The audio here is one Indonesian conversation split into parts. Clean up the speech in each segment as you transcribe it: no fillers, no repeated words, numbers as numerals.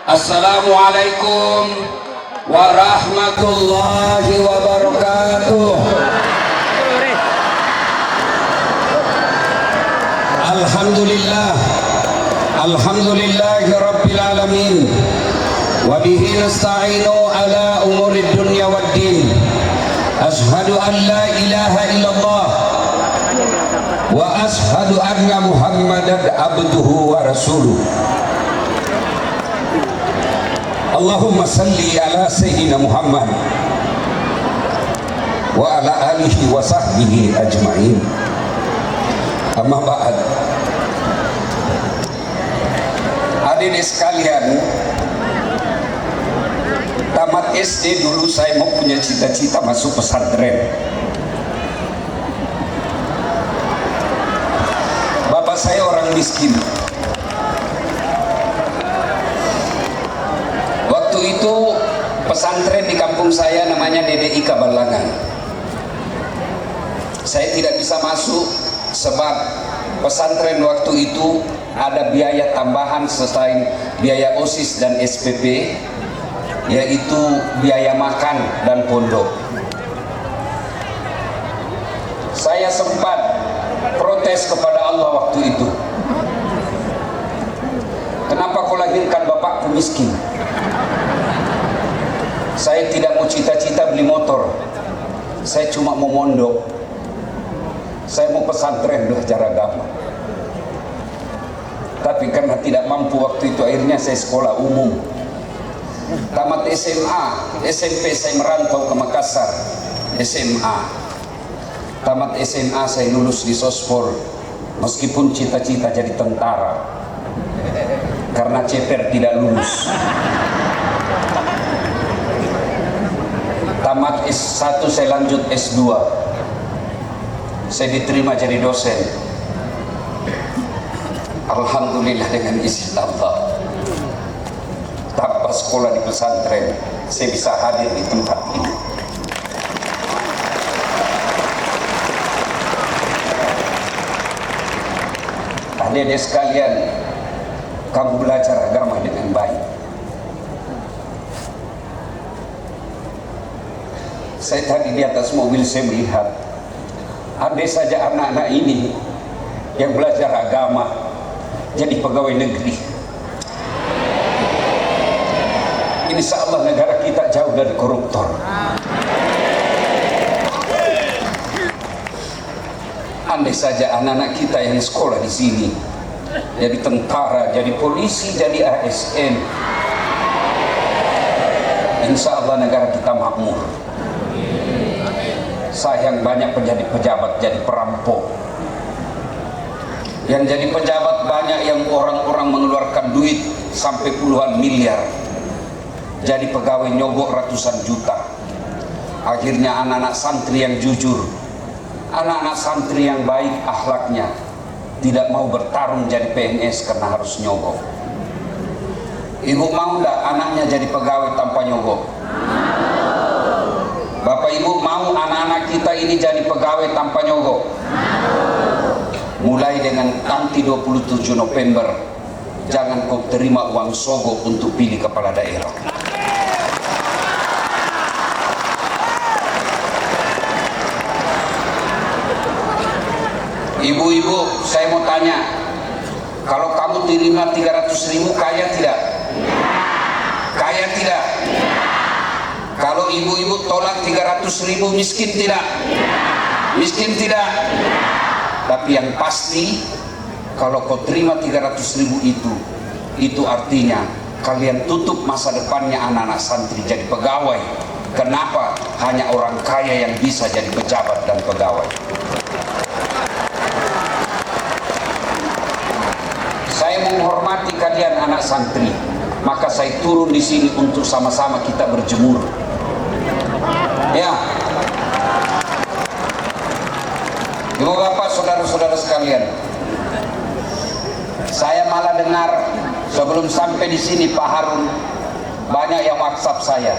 Assalamualaikum warahmatullahi wabarakatuh. Alhamdulillah, alhamdulillahi rabbil alamin, wa bihi nasta'inu ala umurid dunya waddin. Ashhadu an la ilaha illallah wa ashhadu anna muhammadan abduhu wa rasuluh. Allahumma salli ala sayyidina Muhammad wa ala alihi wa sahbihi ajma'in. Amma ba'd. Hadirin sekalian, tamat SD dulu saya mau punya cita-cita masuk pesantren. Bapak saya orang miskin. Itu pesantren di kampung saya namanya DDI Kabalangan. Saya tidak bisa masuk sebab pesantren waktu itu ada biaya tambahan selain biaya OSIS dan SPP, yaitu biaya makan dan pondok. Saya sempat protes kepada Allah waktu itu. Kenapa kau lahirkan bapakku miskin? Saya tidak mau cita-cita beli motor. Saya cuma mau mondok. Saya mau pesantren belajar agama. Tapi karena tidak mampu waktu itu, akhirnya saya sekolah umum. Tamat SMA, SMP saya merantau ke Makassar. SMA. Tamat SMA saya lulus di Sospor. Meskipun cita-cita jadi tentara. Karena ceper tidak lulus. Tamat S1 saya lanjut S2. Saya diterima jadi dosen. Alhamdulillah dengan izin Allah. Tanpa sekolah di pesantren, saya bisa hadir di tempat ini. Hadirin sekalian, kamu belajar agama dengan baik. Saya tadi di atas mobil saya melihat, andai saja anak-anak ini yang belajar agama jadi pegawai negeri, insya Allah negara kita jauh dari koruptor. Andai saja anak-anak kita yang sekolah di sini jadi tentara, jadi polisi, jadi ASN, insya Allah negara kita makmur. Sayang banyak menjadi pejabat jadi perampok. Yang jadi pejabat banyak yang orang-orang mengeluarkan duit sampai puluhan miliar. Jadi pegawai nyogok ratusan juta. Akhirnya anak-anak santri yang jujur, anak-anak santri yang baik akhlaknya, tidak mau bertarung jadi PNS karena harus nyogok. Ibu mau enggak anaknya jadi pegawai tanpa nyogok? Bapak Ibu mau anak-anak kita ini jadi pegawai tanpa nyogok? Mulai dengan nanti 27 November, jangan kau terima uang sogok untuk pilih kepala daerah. Ibu-ibu, saya mau tanya, kalau kamu terima 300.000 kaya tidak? Kaya tidak? Kalau ibu-ibu tolak 300.000 miskin tidak? Miskin tidak? Tapi yang pasti, kalau kau terima 300.000 itu artinya kalian tutup masa depannya anak-anak santri jadi pegawai. Kenapa? Hanya orang kaya yang bisa jadi pejabat dan pegawai. Saya menghormati kalian anak santri, maka saya turun di sini untuk sama-sama kita berjemur. Ya, Ibu bapak saudara-saudara sekalian, saya malah dengar sebelum sampai di sini Pak Harun banyak yang WhatsApp saya,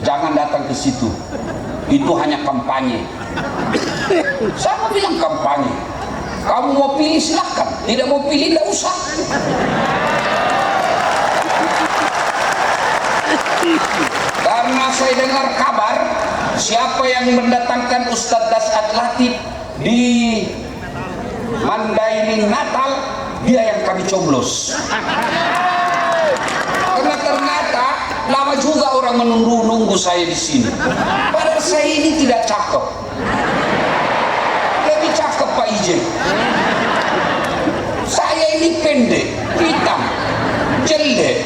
jangan datang ke situ, itu hanya kampanye. Saya mau bilang kampanye, kamu mau pilih silahkan, tidak mau pilih tidak usah. saya dengar kabar siapa yang mendatangkan Ustadz Dasat Latif di Mandailing Natal, dia yang kami coblos. Karena ternyata lama juga orang menunggu saya di sini. Padahal saya ini tidak cakep. Lebih cakep Pak Ijen. Saya ini pendek, hitam, jelek,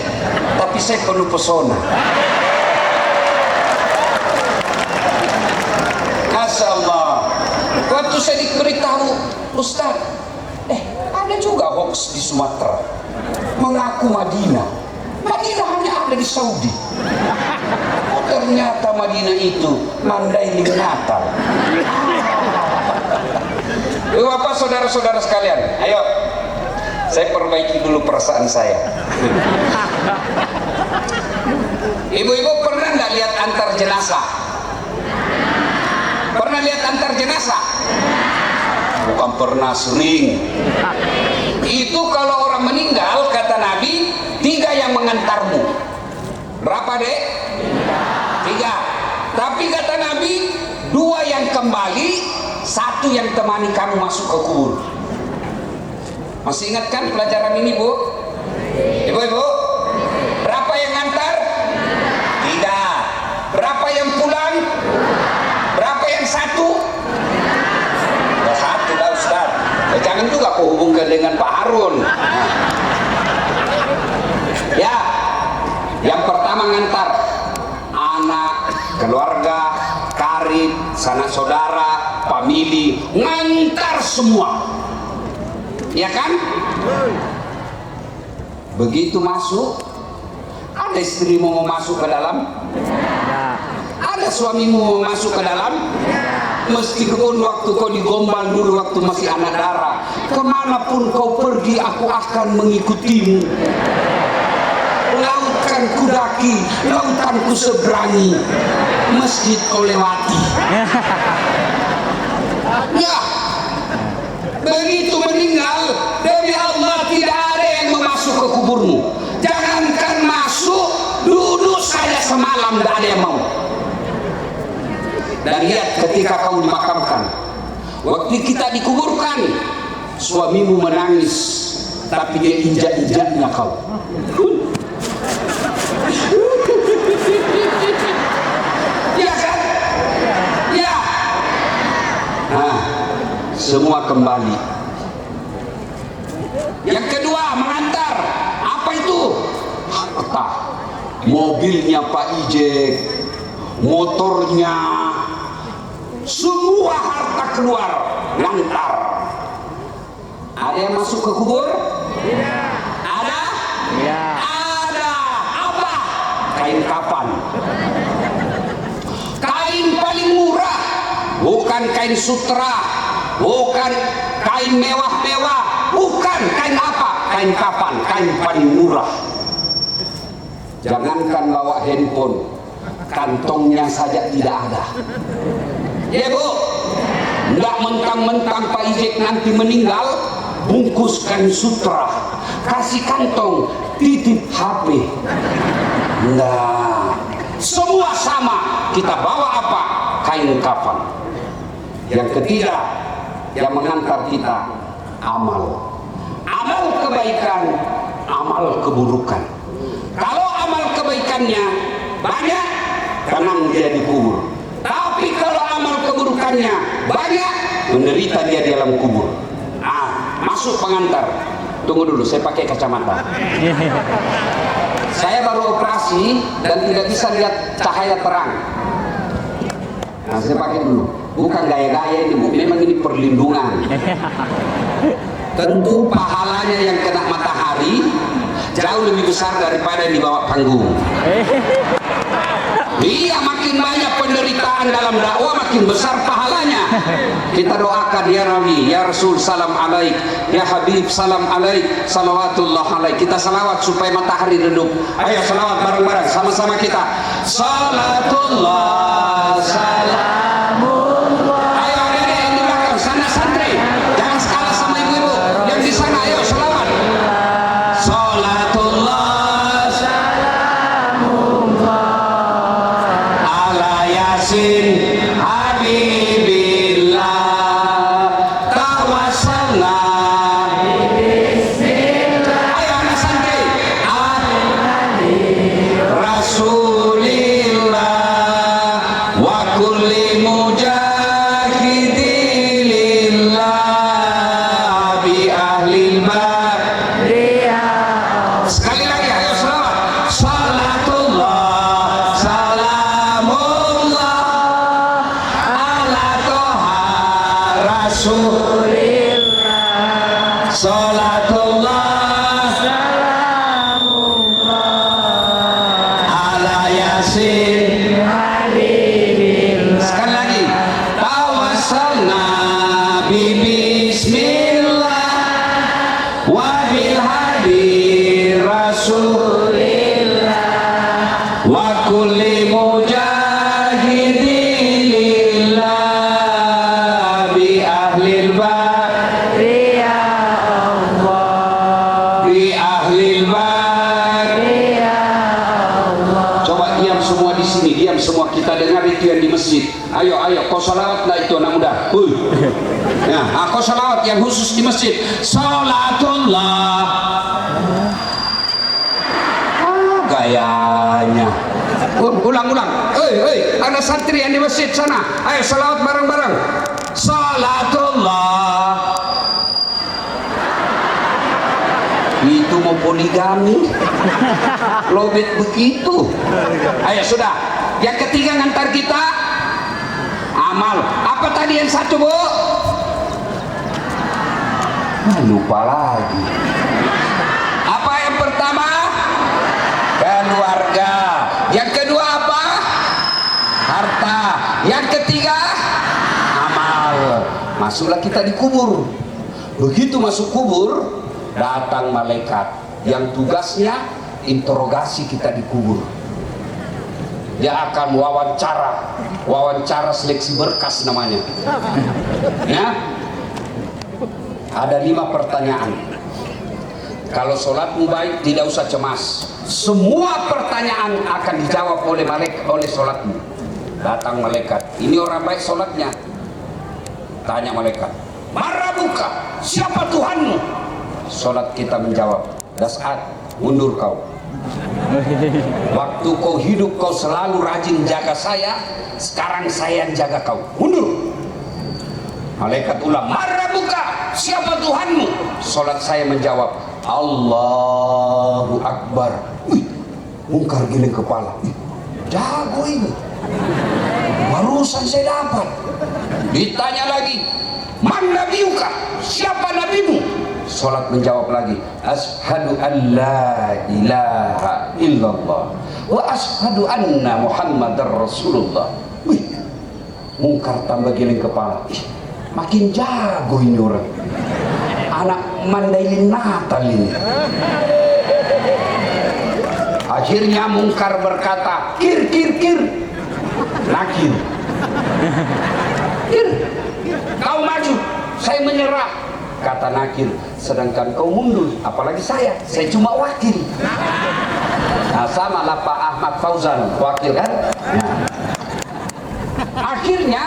tapi saya penuh pesona. Masya Allah. Waktu saya diberitahu, Ustaz, ada juga hoax di Sumatera mengaku Madinah hanya ada di Saudi. Oh, ternyata Madinah itu Mandailing Natal. Bapak, saudara-saudara sekalian, ayo saya perbaiki dulu perasaan saya. Ibu-ibu pernah nggak lihat antar jenazah? Pernah lihat antar jenazah? Bukan pernah, sering. Itu kalau orang meninggal, kata Nabi, 3 yang mengantarmu. Berapa dek? 3. Tapi kata Nabi, 2 yang kembali, 1 yang temani kamu masuk ke kubur. Masih ingat kan pelajaran ini, Bu? Ibu-ibu, berapa yang ngantar? 3. Berapa yang pulang? Berapa yang 1? Ya 1 lah Ustaz. Jangan juga kau hubungkan dengan Pak Harun. Ya, yang pertama ngantar anak, keluarga, karib, sanak saudara, famili, ngantar semua. Ya kan? Begitu masuk, ada istrimu mau masuk ke dalam? Ada suamimu mau masuk ke dalam? Meskipun waktu kau digombal dulu waktu masih anak darah, kemanapun kau pergi aku akan mengikutimu. Lautan ku daki, lautan ku seberangi, masjid kau lewati. Ya, begitu meninggal, demi Allah tidak ada yang mau masuk ke kuburmu. Jangankan masuk, duduk saja semalam tidak ada yang mau. Dan lihat ketika kau dimakamkan, waktu kita dikuburkan, suamimu menangis, tapi dia injak-injaknya kau. Ya kan? Ya. Nah, semua kembali. Yang kedua, mengantar. Apa itu? Harta. Mobilnya Pak Ijek, motornya, semua harta keluar, ngantar. Ada yang masuk ke kubur? Ada? Ya. Ada. Apa? Kain kafan. Kain paling murah, bukan kain sutra, bukan kain mewah-mewah, bukan kain apa? Kain kafan, kain paling murah. Jangankan bawa handphone, kantongnya saja tidak ada. Ya Bu, nggak mentang-mentang Pak Ijek nanti meninggal, bungkuskan sutra, kasih kantong, titip HP. Nah, semua sama. Kita bawa apa? Kain kafan. Yang ketiga, yang mengantar kita amal. Amal kebaikan, amal keburukan. Kalau amal kebaikannya banyak, tenang dia dikubur. Tapi kalau amal keburukannya banyak, menderita dia di dalam kubur. Masuk pengantar. Tunggu dulu, saya pakai kacamata. Saya baru operasi dan tidak bisa lihat cahaya terang. Nah, saya pakai dulu. Bukan gaya-gaya ini, Bu. Memang ini perlindungan. Tentu pahalanya yang kena matahari jauh lebih besar daripada yang dibawa panggung. Iya, makin banyak penderitaan dalam dakwah, makin besar pahalanya. Kita doakan, ya Nabi, ya Rasul, salam alaik, ya Habib, salam alaik, salawatullah alaik. Kita salawat supaya matahari redup. Ayo salawat bareng-bareng, sama-sama kita. Salatullah, salamullah. Ayo adik-adik yang di belakang, sana santri, jangan kalah sama ibu-ibu yang di sana. Ayo salawat. Salatullah, salamullah Rasulillah wa kulli mujahidin lillah bi ahlil bari ya Allah, bi ahlil bari ya Allah. Coba diam semua di sini, diam semua, kita dengar itu yang di masjid. Ayo, kau salawat lah itu anak muda. Ya, aku salawat yang khusus di masjid. Salatullah. Gayanya. Ulang. Ada santri yang di masjid sana. Ayo salawat bareng-bareng. Salatullah. Itu mau poligami. Lobet begitu. Ayo sudah. Yang ketiga ngantar kita amal. Apa tadi yang satu, Bu? Lupa lagi. Apa yang pertama? Keluarga. Yang kedua apa? Harta. Yang ketiga amal. Masuklah kita di kubur. Begitu masuk kubur, datang malaikat yang tugasnya interogasi kita di kubur. Dia akan wawancara seleksi berkas namanya. Ya, ada 5 pertanyaan. Kalau sholatmu baik, tidak usah cemas. Semua pertanyaan akan dijawab oleh sholatmu. Datang malaikat. Ini orang baik sholatnya. Tanya malaikat. Marabuka, siapa Tuhanmu? Sholat kita menjawab. Das'at, mundur kau. Waktu kau hidup kau selalu rajin jaga saya. Sekarang saya yang jaga kau. Mundur. Malaikat ulang. Marabuka, siapa Tuhanmu? Sholat saya menjawab. Allahu Akbar. Mungkar giling kepala. Jago ini. Barusan saya dapat. Ditanya lagi. Man nabiyuka, siapa nabimu? Sholat menjawab lagi. Ashadu an la ilaha illallah wa ashadu anna Muhammadar Rasulullah. Mungkar tambah giling kepala. Makin jago ini orang. Anak Mandailin Natal ini. Akhirnya Mungkar berkata, kir. Nakir. Kir. Kau maju, saya menyerah. Kata Nakir, sedangkan kau mundur, apalagi saya cuma wakil. Nah, sama lah Pak Ahmad Fauzan, wakil kan? Nah. Akhirnya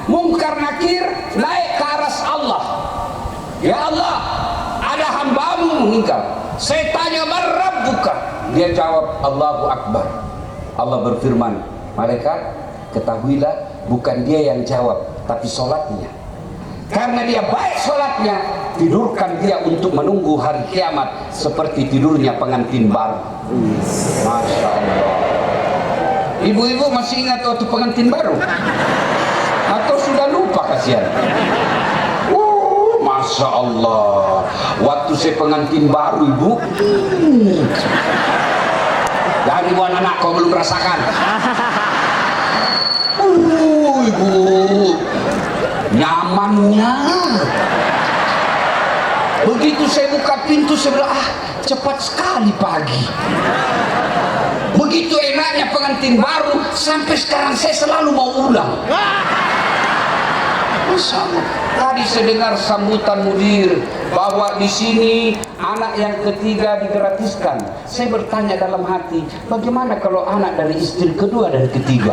Mungkar Nakir naik ke aras Allah. Ya Allah, ada hambamu meninggal. Saya tanya, man rabbuka? Dia jawab, Allahu Akbar. Allah berfirman, malaikat, ketahuilah bukan dia yang jawab, tapi sholatnya. Karena dia baik sholatnya, tidurkan dia untuk menunggu hari kiamat seperti tidurnya pengantin baru. Masya Allah. Ibu-ibu masih ingat waktu pengantin baru? Atau sudah lupa kasihan? Masya Allah. Waktu saya pengantin baru, ibu. Dan ibu anak-anak kau belum merasakan. Ibu. Nyamannya. Begitu saya buka pintu, saya bilang, cepat sekali pagi. Begitu enaknya pengantin baru, sampai sekarang saya selalu mau ulang. Masya Allah. Tadi saya dengar sambutan mudir bahwa di sini anak yang ketiga digratiskan. Saya bertanya dalam hati, bagaimana kalau anak dari istri kedua dan ketiga?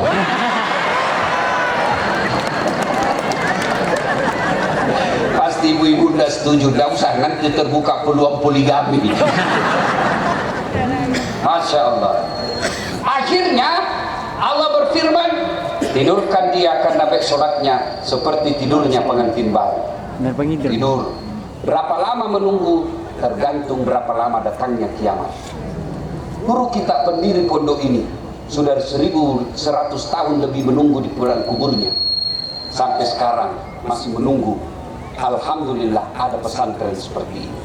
Pasti ibu-ibu udah setuju, tidak usah nanti terbuka peluang poligami. Masya Allah. Akhirnya Allah berfirman, tidurkan dia karena baik sholatnya seperti tidurnya pengantin baru. Tidur. Berapa lama menunggu? Tergantung berapa lama datangnya kiamat. Guru kita pendiri pondok ini sudah 1100 tahun lebih menunggu di kuburnya. Sampai sekarang masih menunggu. Alhamdulillah ada pesantren seperti ini.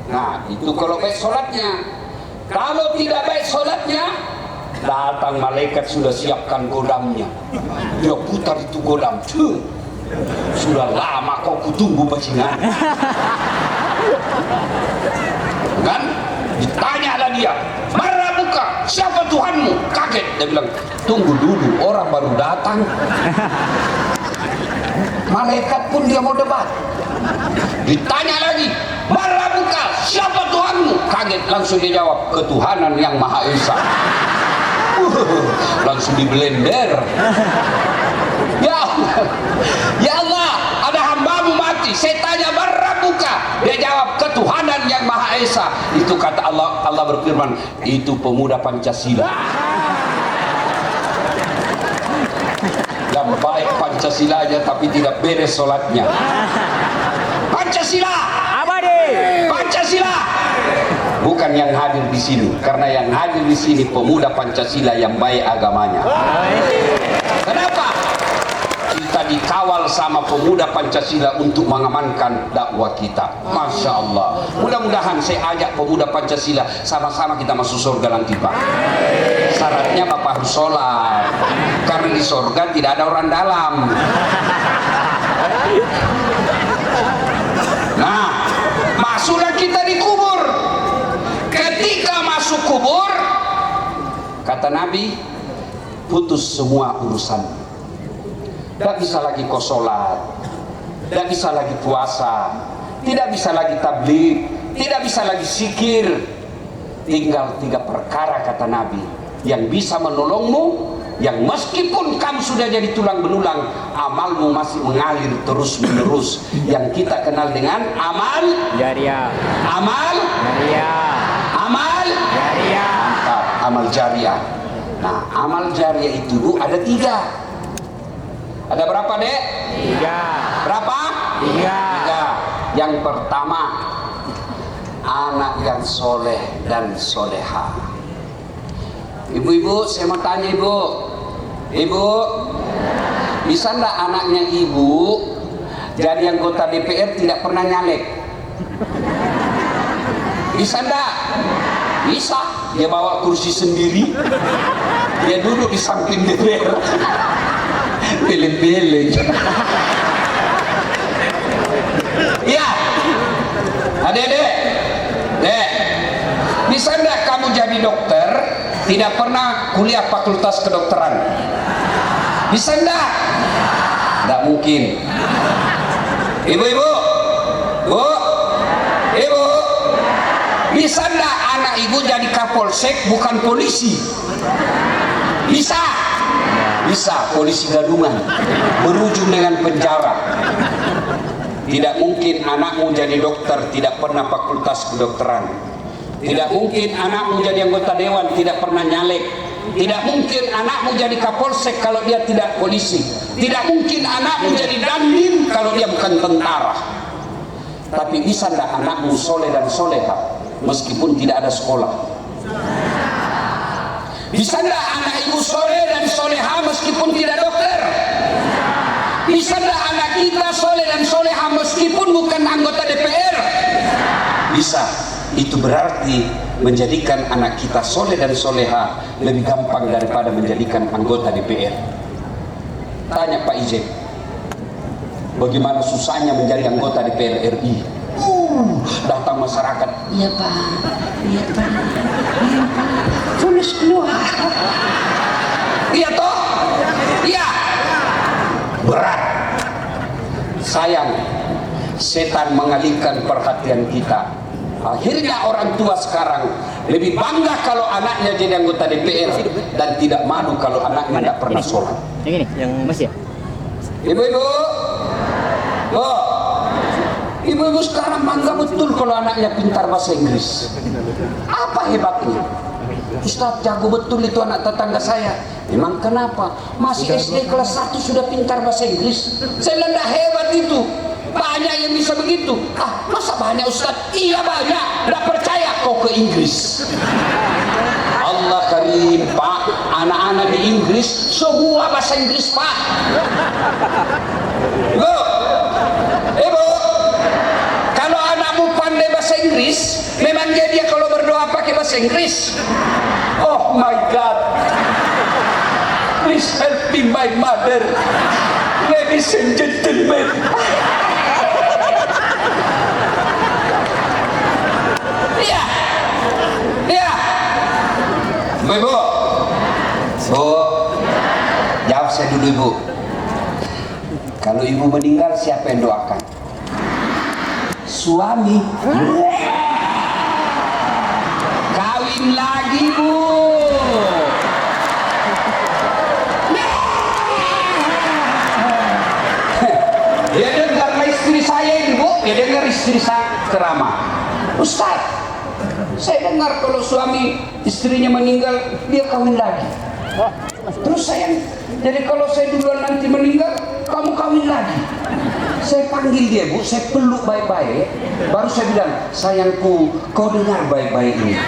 Nah, itu kalau baik sholatnya. Kalau tidak baik sholatnya, datang malaikat sudah siapkan godamnya. Dia putar itu godam. Sudah lama kau kutunggu bajingan. Kan? Ditanya lagi dia, "Marabuka, siapa Tuhanmu?" Kaget, dia bilang, "Tunggu dulu, orang baru datang." Malaikat pun dia mau debat. Ditanya lagi, "Marabuka, siapa Tuhanmu?" Kaget, langsung dia jawab, "Ketuhanan yang Maha Esa." Langsung diblender. Ya Allah, ya Allah, ada hambamu mati, saya tanya "Marabuka?" Dia jawab, "Ketuhanan yang Maha Esa." Itu kata Allah, Allah berfirman, "Itu pemuda Pancasila yang baik Pancasilanya tapi tidak beres sholatnya." Pancasila Abadi. Pancasila bukan yang hadir di sini, karena yang hadir di sini pemuda Pancasila yang baik agamanya. Kenapa? Kita dikawal sama pemuda Pancasila untuk mengamankan dakwah kita. Masya Allah. Mudah-mudahan saya ajak pemuda Pancasila sama-sama kita masuk surga nanti, Pak. Syaratnya Bapak harus sholat, karena di surga tidak ada orang dalam. Nah, masuklah kita di kubur. Ketika masuk kubur, kata Nabi, putus semua urusan. Tidak bisa lagi kau sholat, tidak bisa lagi puasa, tidak bisa lagi tabligh, tidak bisa lagi zikir. Tinggal 3 perkara kata Nabi yang bisa menolongmu, yang meskipun kamu sudah jadi tulang belulang, amalmu masih mengalir terus menerus, yang kita kenal dengan amal Jariah. amal Jariah. amal Jariah. mantap, amal jariah. Nah, amal jariah itu ada 3. Ada berapa, Dek? 3. Berapa? 3. 3. Yang pertama, anak yang soleh dan soleha. Ibu-ibu, saya mau tanya ibu, bisa enggak anaknya ibu jadi anggota DPR tidak pernah nyalek? Bisa enggak? Bisa. Dia bawa kursi sendiri, dia duduk di samping DPR, beleng-beleng. Ya, adek-adek, dek, bisa enggak kamu jadi dokter tidak pernah kuliah fakultas kedokteran? Bisa enggak? Enggak mungkin. Ibu-ibu, bu, ibu, bisa enggak anak ibu jadi kapolsek bukan polisi? Bisa. Bisa, polisi gadungan berujung dengan penjara. Tidak mungkin anakmu jadi dokter tidak pernah fakultas kedokteran. Tidak mungkin anakmu jadi anggota dewan tidak pernah nyalek. Tidak mungkin anakmu jadi kapolsek kalau dia tidak polisi. Tidak mungkin anakmu jadi dandim kalau dia bukan tentara. Tapi bisa enggak anakmu soleh dan soleha meskipun tidak ada sekolah? Bisa enggak anak ibu soleh dan soleha meskipun tidak dokter? Bisa enggak anak kita soleh dan soleha meskipun bukan anggota DPR? Bisa. Itu berarti menjadikan anak kita soleh dan soleha lebih gampang daripada menjadikan anggota DPR. Tanya Pak Ijek, bagaimana susahnya menjadi anggota DPR RI? Datang masyarakat, iya Pak, iya Pak, iya Pak, tulis keluar. Iya toh? Iya. Berat. Sayang, setan mengalihkan perhatian kita. Akhirnya orang tua sekarang lebih bangga kalau anaknya jadi anggota DPR dan tidak malu kalau anaknya tidak pernah sholat. Yang ini, yang Mas ya? Ibu-ibu, oh, ibu-ibu sekarang bangga betul kalau anaknya pintar bahasa Inggris. Apa hebatnya? Ustaz, jago betul itu anak tetangga saya. Memang kenapa? Masih SD kelas 1 sudah pintar bahasa Inggris. Saya bilang enggak hebat itu. Banyak yang bisa begitu. Ah, masa banyak Ustaz? Iya banyak. Enggak percaya kau ke Inggris. Allah karim, Pak. Anak-anak di Inggris semua bahasa Inggris, Pak. Ibu, kalau anakmu pandai bahasa Inggris, memang dia kalau berdoa pakai bahasa Inggris. Oh my God, please help me my mother, ladies and gentlemen. Iya, iya. Ibu, Bu, jawab saya dulu Ibu. Kalau Ibu meninggal siapa yang doakan? Suami. Kawin lagi Bu. Dia dengar istri saya ini Bu, dia dengar istri saya ceramah. Ustaz, saya dengar kalau suami istrinya meninggal dia kawin lagi. Terus saya, jadi kalau saya duluan nanti meninggal, kamu kawin lagi. Saya panggil dia Bu, saya peluk baik-baik, baru saya bilang, sayangku, kau dengar baik-baik ini.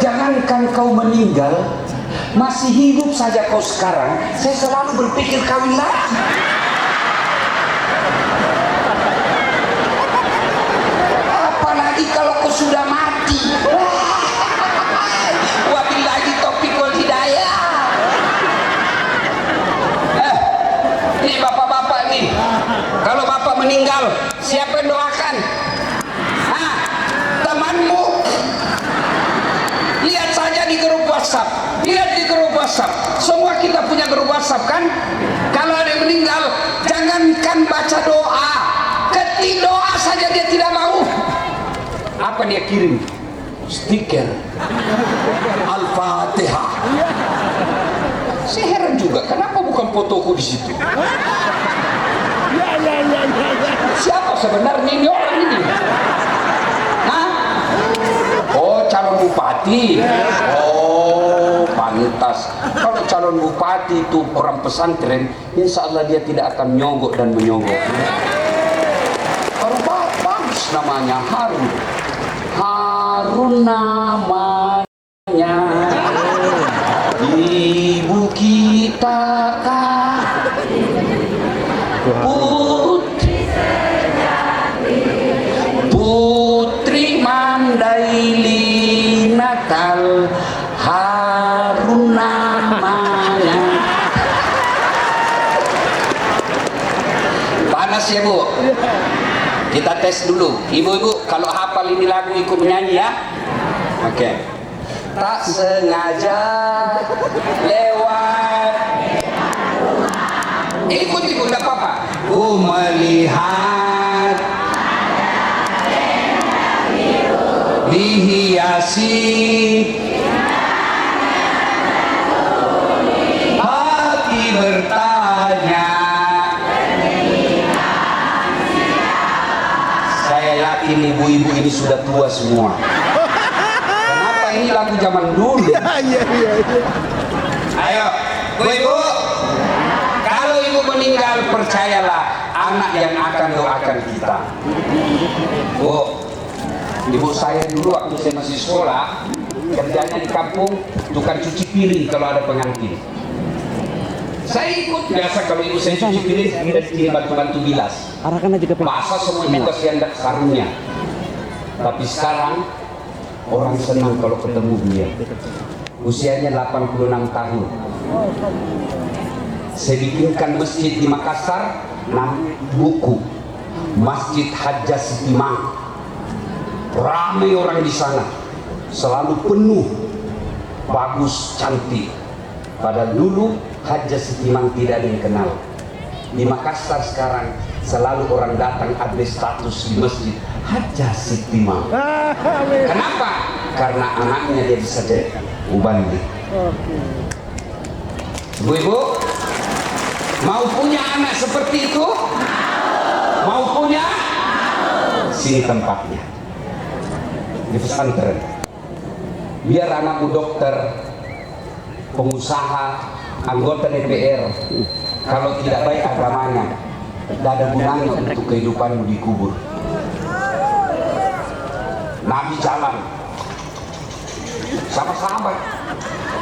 Jangankan kau meninggal, masih hidup saja kau sekarang, saya selalu berpikir kawin lagi. Apalagi kalau kau sudah mati. Wabillahi taufiq wal hidayah. Ini bapak-bapak nih, kalau bapak meninggal, siapa yang doakan? Temanmu. Lihat saja di grup WhatsApp, lihat di grup WhatsApp. Semua kita punya grup WhatsApp kan? Kalau ada yang meninggal, jangankan baca doa, ketik doa saja dia tidak mau. Apa dia kirim? Stiker Al-Fatihah. Saya heran juga, kenapa bukan fotoku di situ? Siapa sebenarnya ini orang ini? Hah? Oh, calon bupati. Oh, pantas. Kalau calon bupati itu orang pesantren, insya Allah dia tidak akan nyogok dan menyogok. Orang bagus namanya, Harun namanya. Ibu kita kah Putri Mandaili Natal, Harun namanya. Panas ya Bu? Kita tes dulu. Ibu-ibu kalau hafal ini lagu ikut menyanyi ya. Oke. Tak sengaja lewat. Ikut ibu, tidak apa-apa. Ku melihat dihiasi hati bertanya. Saya yakin ibu-ibu ini sudah tua semua. Ini lagu zaman dulu. Iya. Ayo, ibu, kalau ibu meninggal percayalah anak yang akan doakan kita. Bu, ibu saya dulu waktu saya masih sekolah, kerjanya di kampung tukang cuci piring kalau ada pengantin. Saya ikut biasa kalau ibu saya cuci piring, kita sini bantu-bantu bilas. Arahkan aja ke masa semua kita siandak sarungnya. Tapi sekarang orang senang kalau ketemu dia. Usianya 86 tahun. Saya bikinkan masjid di Makassar, buku Masjid Hajjah Sitimang. Ramai orang di sana, selalu penuh, bagus, cantik. Padahal dulu Hajjah Sitimang tidak ada yang kenal. Di Makassar sekarang selalu orang datang ada status di masjid Hajjah Sitimang. Kenapa? Karena anaknya dia bisa jadi ubandi. Ibu-ibu mau punya anak seperti itu? Mau punya? Sini tempatnya di pesantren. Biar anakmu dokter, pengusaha, anggota DPR. Kalau tidak baik agamanya, tidak ada gunanya untuk kehidupanmu dikubur. Nabi jalan sama sahabat.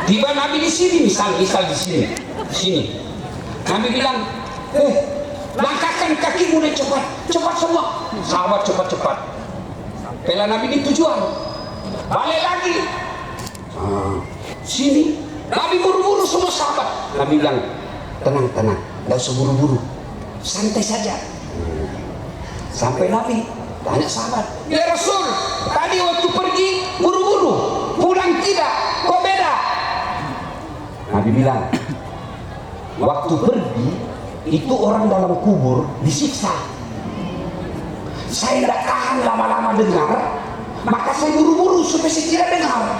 Tiba Nabi di sini, misal di sini. Nabi bilang, langkahkan kakimu nih cepat semua. Sahabat cepat. Pela Nabi di tujuan, balik lagi. Sini, Nabi buru-buru semua sahabat. Nabi bilang, tenang, tidak usah buru-buru, santai saja. Sampai Nabi tanya sahabat, ya Rasul, tadi waktu pergi buru-buru, pulang tidak? Nabi bilang, waktu pergi itu orang dalam kubur disiksa. Saya tidak tahan lama-lama dengar, maka saya buru-buru supaya saya tidak dengar.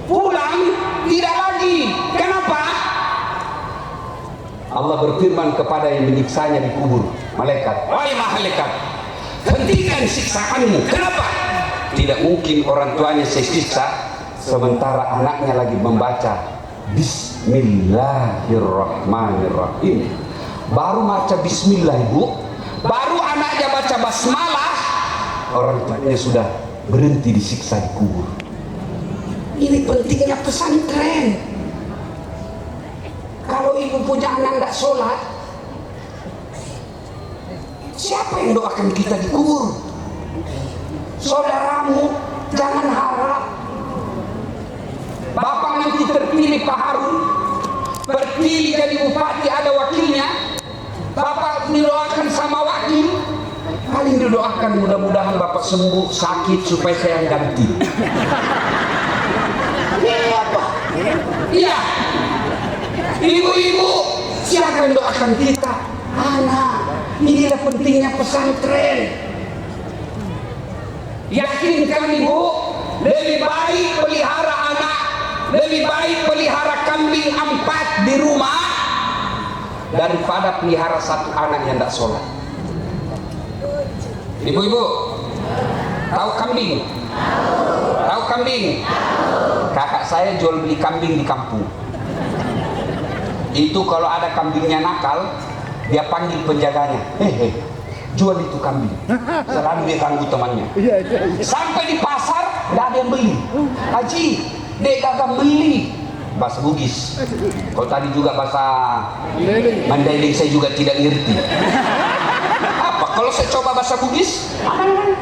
Pulang tidak lagi. Kenapa? Allah berfirman kepada yang menyiksanya di kubur, malaikat, wahai malaikat, hentikan siksaanmu. Kenapa? Tidak mungkin orang tuanya saya siksa sementara anaknya lagi membaca Bismillahirrahmanirrahim. Baru baca Bismillah ibu, baru anaknya baca basmalah, orang tuanya sudah berhenti disiksa di kubur. Ini pentingnya pesantren. Kalau ibu punya anak tidak sholat, siapa yang doakan kita di kubur? Saudaramu, jangan harap. Bapak nanti terpilih Pak Harun, terpilih jadi bupati, ada wakilnya. Bapak didoakan sama wakil, paling didoakan mudah-mudahan Bapak sembuh sakit supaya saya ganti. Iya Pak. Iya. Ibu-ibu, siapa yang doakan kita? Anak. Inilah pentingnya pesantren. Yakinkan ibu, lebih baik pelihara anak, lebih baik pelihara kambing 4 di rumah daripada pelihara 1 anak yang tidak sholat. Ibu-ibu, tahu kambing? Tahu kambing? Kakak saya jual beli kambing di kampung. Itu kalau ada kambingnya nakal, dia panggil penjaganya, jual itu kambing. Selalu dia ganggu temannya. Sampai di pasar, tidak ada yang beli. Haji, dia gagal beli. Bahasa Bugis. Kalau tadi juga bahasa Mandailing saya juga tidak ngerti. Apa? Kalau saya coba bahasa Bugis,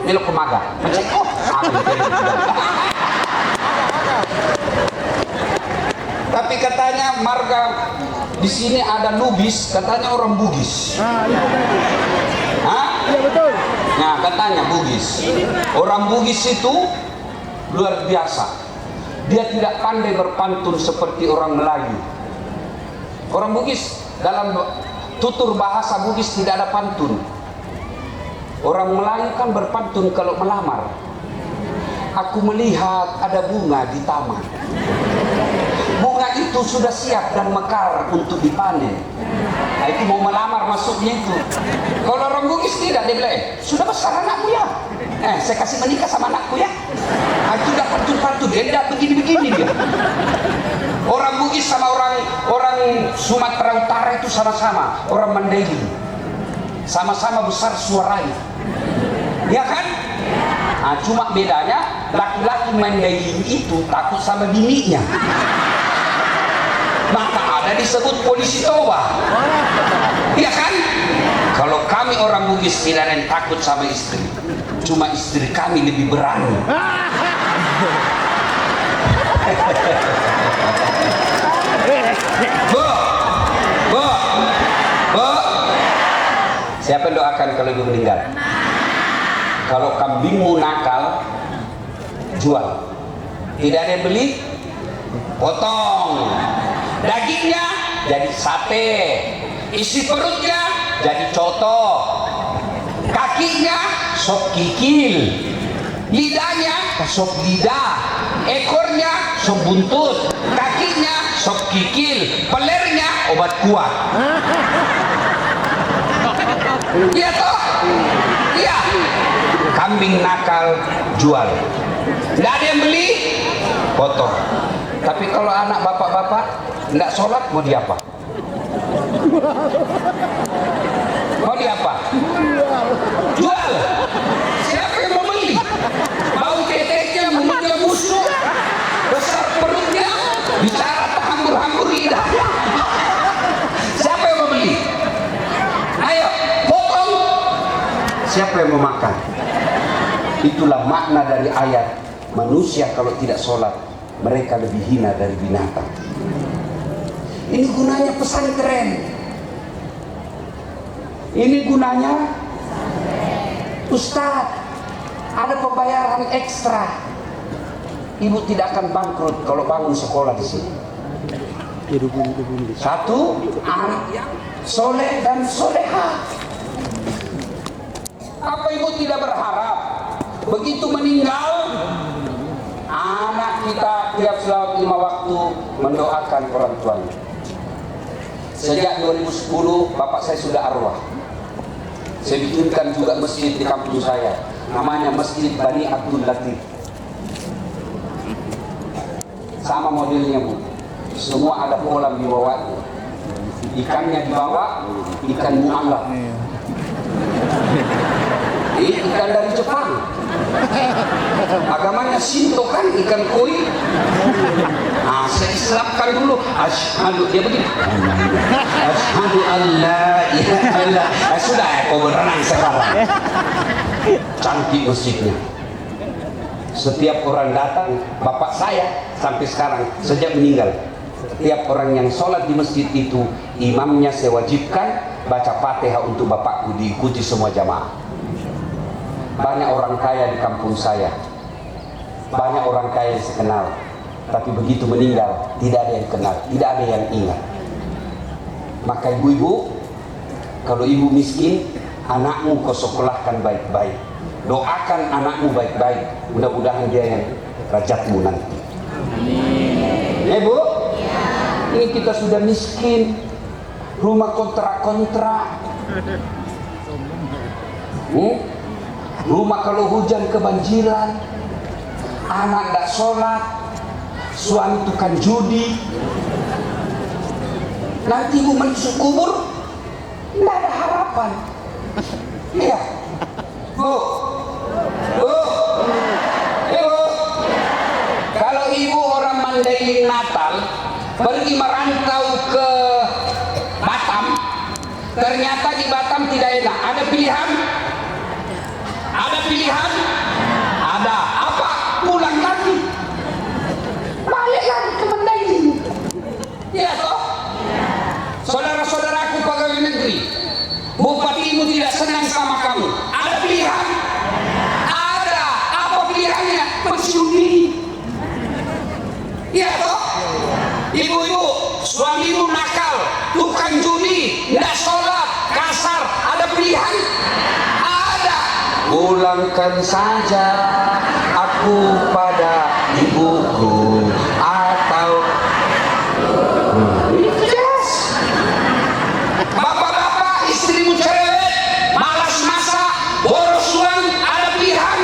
melok kemaga. Tapi katanya marga di sini ada Lubis, katanya orang Bugis. Iya betul. Nah katanya Bugis. Orang Bugis itu luar biasa. Dia tidak pandai berpantun seperti orang Melayu. Orang Bugis dalam tutur bahasa Bugis tidak ada pantun. Orang Melayu kan berpantun kalau melamar. Aku melihat ada bunga di taman. Bunga itu sudah siap dan mekar untuk dipanen. Nah, itu mau melamar masuknya itu. Kalau orang Bugis tidak, dia bilang, sudah besar anakmu ya. Saya kasih menikah sama anakku ya. Itu udah pantun-pantun, dia tidak begini-begini dia. Orang Bugis sama orang Sumatera Utara itu sama-sama orang Mandailing. Sama-sama besar suaranya. Ya kan? Nah, cuma bedanya laki-laki Mandailing itu takut sama bininya. Maka ada disebut polisi toba. Iya kan? Kalau kami orang Bugis tidak ada yang takut sama istri. Cuma istri kami lebih berani. Bu. Siapa yang doakan kalau ibu meninggal? Kalau kambingmu nakal, jual. Tidak ada yang beli, potong. Dagingnya jadi sate, isi perutnya jadi coto, kakinya sop kikil, lidahnya sop lidah, ekornya sop buntut, kakinya sop kikil, pelernya obat kuat. Iya toh? Iya. Kambing nakal jual. Tidak ada yang beli, potong. Tapi kalau anak bapak-bapak tidak sholat, mau diapa? Mau diapa? Jual. Siapa yang mau beli? Bau teteknya, mulutnya busuk, besar perutnya, bicara terhambur-hambur lidahnya. Siapa yang mau beli? Ayo, potong. Siapa yang mau makan? Itulah makna dari ayat, manusia kalau tidak sholat, mereka lebih hina dari binatang. Ini gunanya pesantren. Ini gunanya Ustadz, ada pembayaran ekstra. Ibu tidak akan bangkrut kalau bangun sekolah di sini. Satu, anak yang soleh dan soleha. Apa ibu tidak berharap begitu meninggal anak kita tiap selawat 5 waktu mendoakan orang tuanya? Sejak 2010 bapak saya sudah arwah. Saya bikinkan juga masjid di kampung saya, namanya Masjid Bani Abdul Latif. Sama modelnya bu, semua ada kolam di bawahnya. Ikannya di bawah, ikan mu'alaf. Ikan dari Jepang. Agamanya Shinto kan, ikan koi. Nah, saya islamkan dulu. Asyhadu, dia begini. Asyhadu alla ilaha illallah. Sudah ya, kau berenang sekarang. Cantik masjidnya. Setiap orang datang, bapak saya sampai sekarang sejak meninggal, setiap orang yang sholat di masjid itu, imamnya saya wajibkan baca Fatihah untuk bapakku, diikuti semua jamaah. Banyak orang kaya di kampung saya, banyak orang kaya yang saya kenal, tapi begitu meninggal tidak ada yang kenal, tidak ada yang ingat. Maka ibu-ibu, kalau ibu miskin, anakmu kau sekolahkan baik-baik, doakan anakmu baik-baik, mudah-mudahan dia yang rajatmu nanti. Bu, ini kita sudah miskin, rumah kontrak-kontrak. Rumah kalau hujan kebanjiran, anak tidak sholat, suami tukang judi. Nanti ibu masuk kubur, tidak ada harapan. Iya, bu, ibu, kalau ibu orang Mandailing Natal pergi merantau ke Batam, ternyata di Batam tidak enak. Ada pilihan? Ada pilihan? Ada. Apa? Pulang lagi. Balik lagi ke Mandailing. Iya toh? Saudara-saudaraku pegawai negeri, bupatimu tidak senang sama kamu. Ada pilihan? Ada. Apa pilihannya? Pensiun dini. Iya toh? Ibu-ibu, suamimu nakal, tukang judi, tidak sholat, kasar. Ada pilihan? Pulangkan saja aku pada ibuku atau yes. Bapak-bapak, istrimu cerewet, malas masak, boros uang, ada pilihan?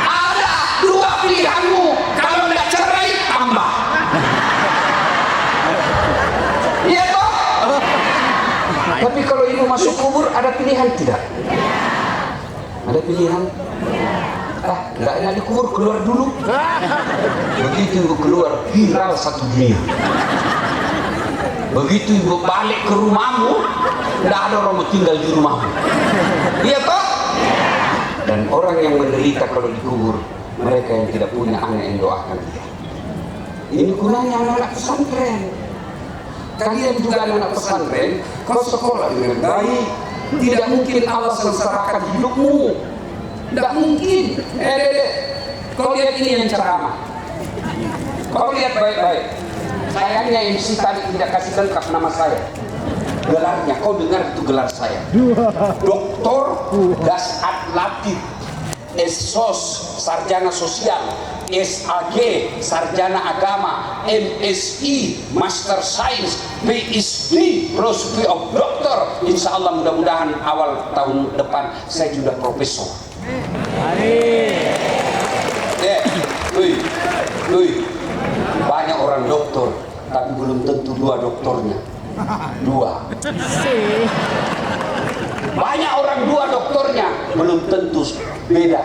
Ada. 2 pilihanmu. Kalau tidak cerai, tambah. Iya toh? Tapi kalau ibu masuk kubur, ada pilihan tidak? Ada pilihan? Enggak enak dikubur, keluar dulu. Begitu ibu keluar, viral satu dunia. Begitu ibu balik ke rumahmu, tidak ada orang mau tinggal di rumahmu. Iya toh? Dan orang yang menderita kalau dikubur, mereka yang tidak punya anak yang doakan dia. Ini gunanya anak-anak pesantren. Kalian juga anak-anak pesantren, kau sekolah dengan baik. Tidak mungkin Allah sengsarakan hidupmu. Tidak mungkin. Kau lihat ini yang ceramah. Kau lihat baik-baik. Sayangnya MC tadi tidak kasih lengkap nama saya. Gelarnya, kau dengar itu gelar saya. Dr. Dasat Latif, SSOS, Sarjana Sosial, SAG, Sarjana Agama, MSI, Master Science, PhD, Philosophy of Doctor. Insya Allah mudah-mudahan awal tahun depan saya sudah profesor. Banyak orang doktor, tapi belum tentu 2 doktornya. 2. Banyak orang 2 doktornya, belum tentu beda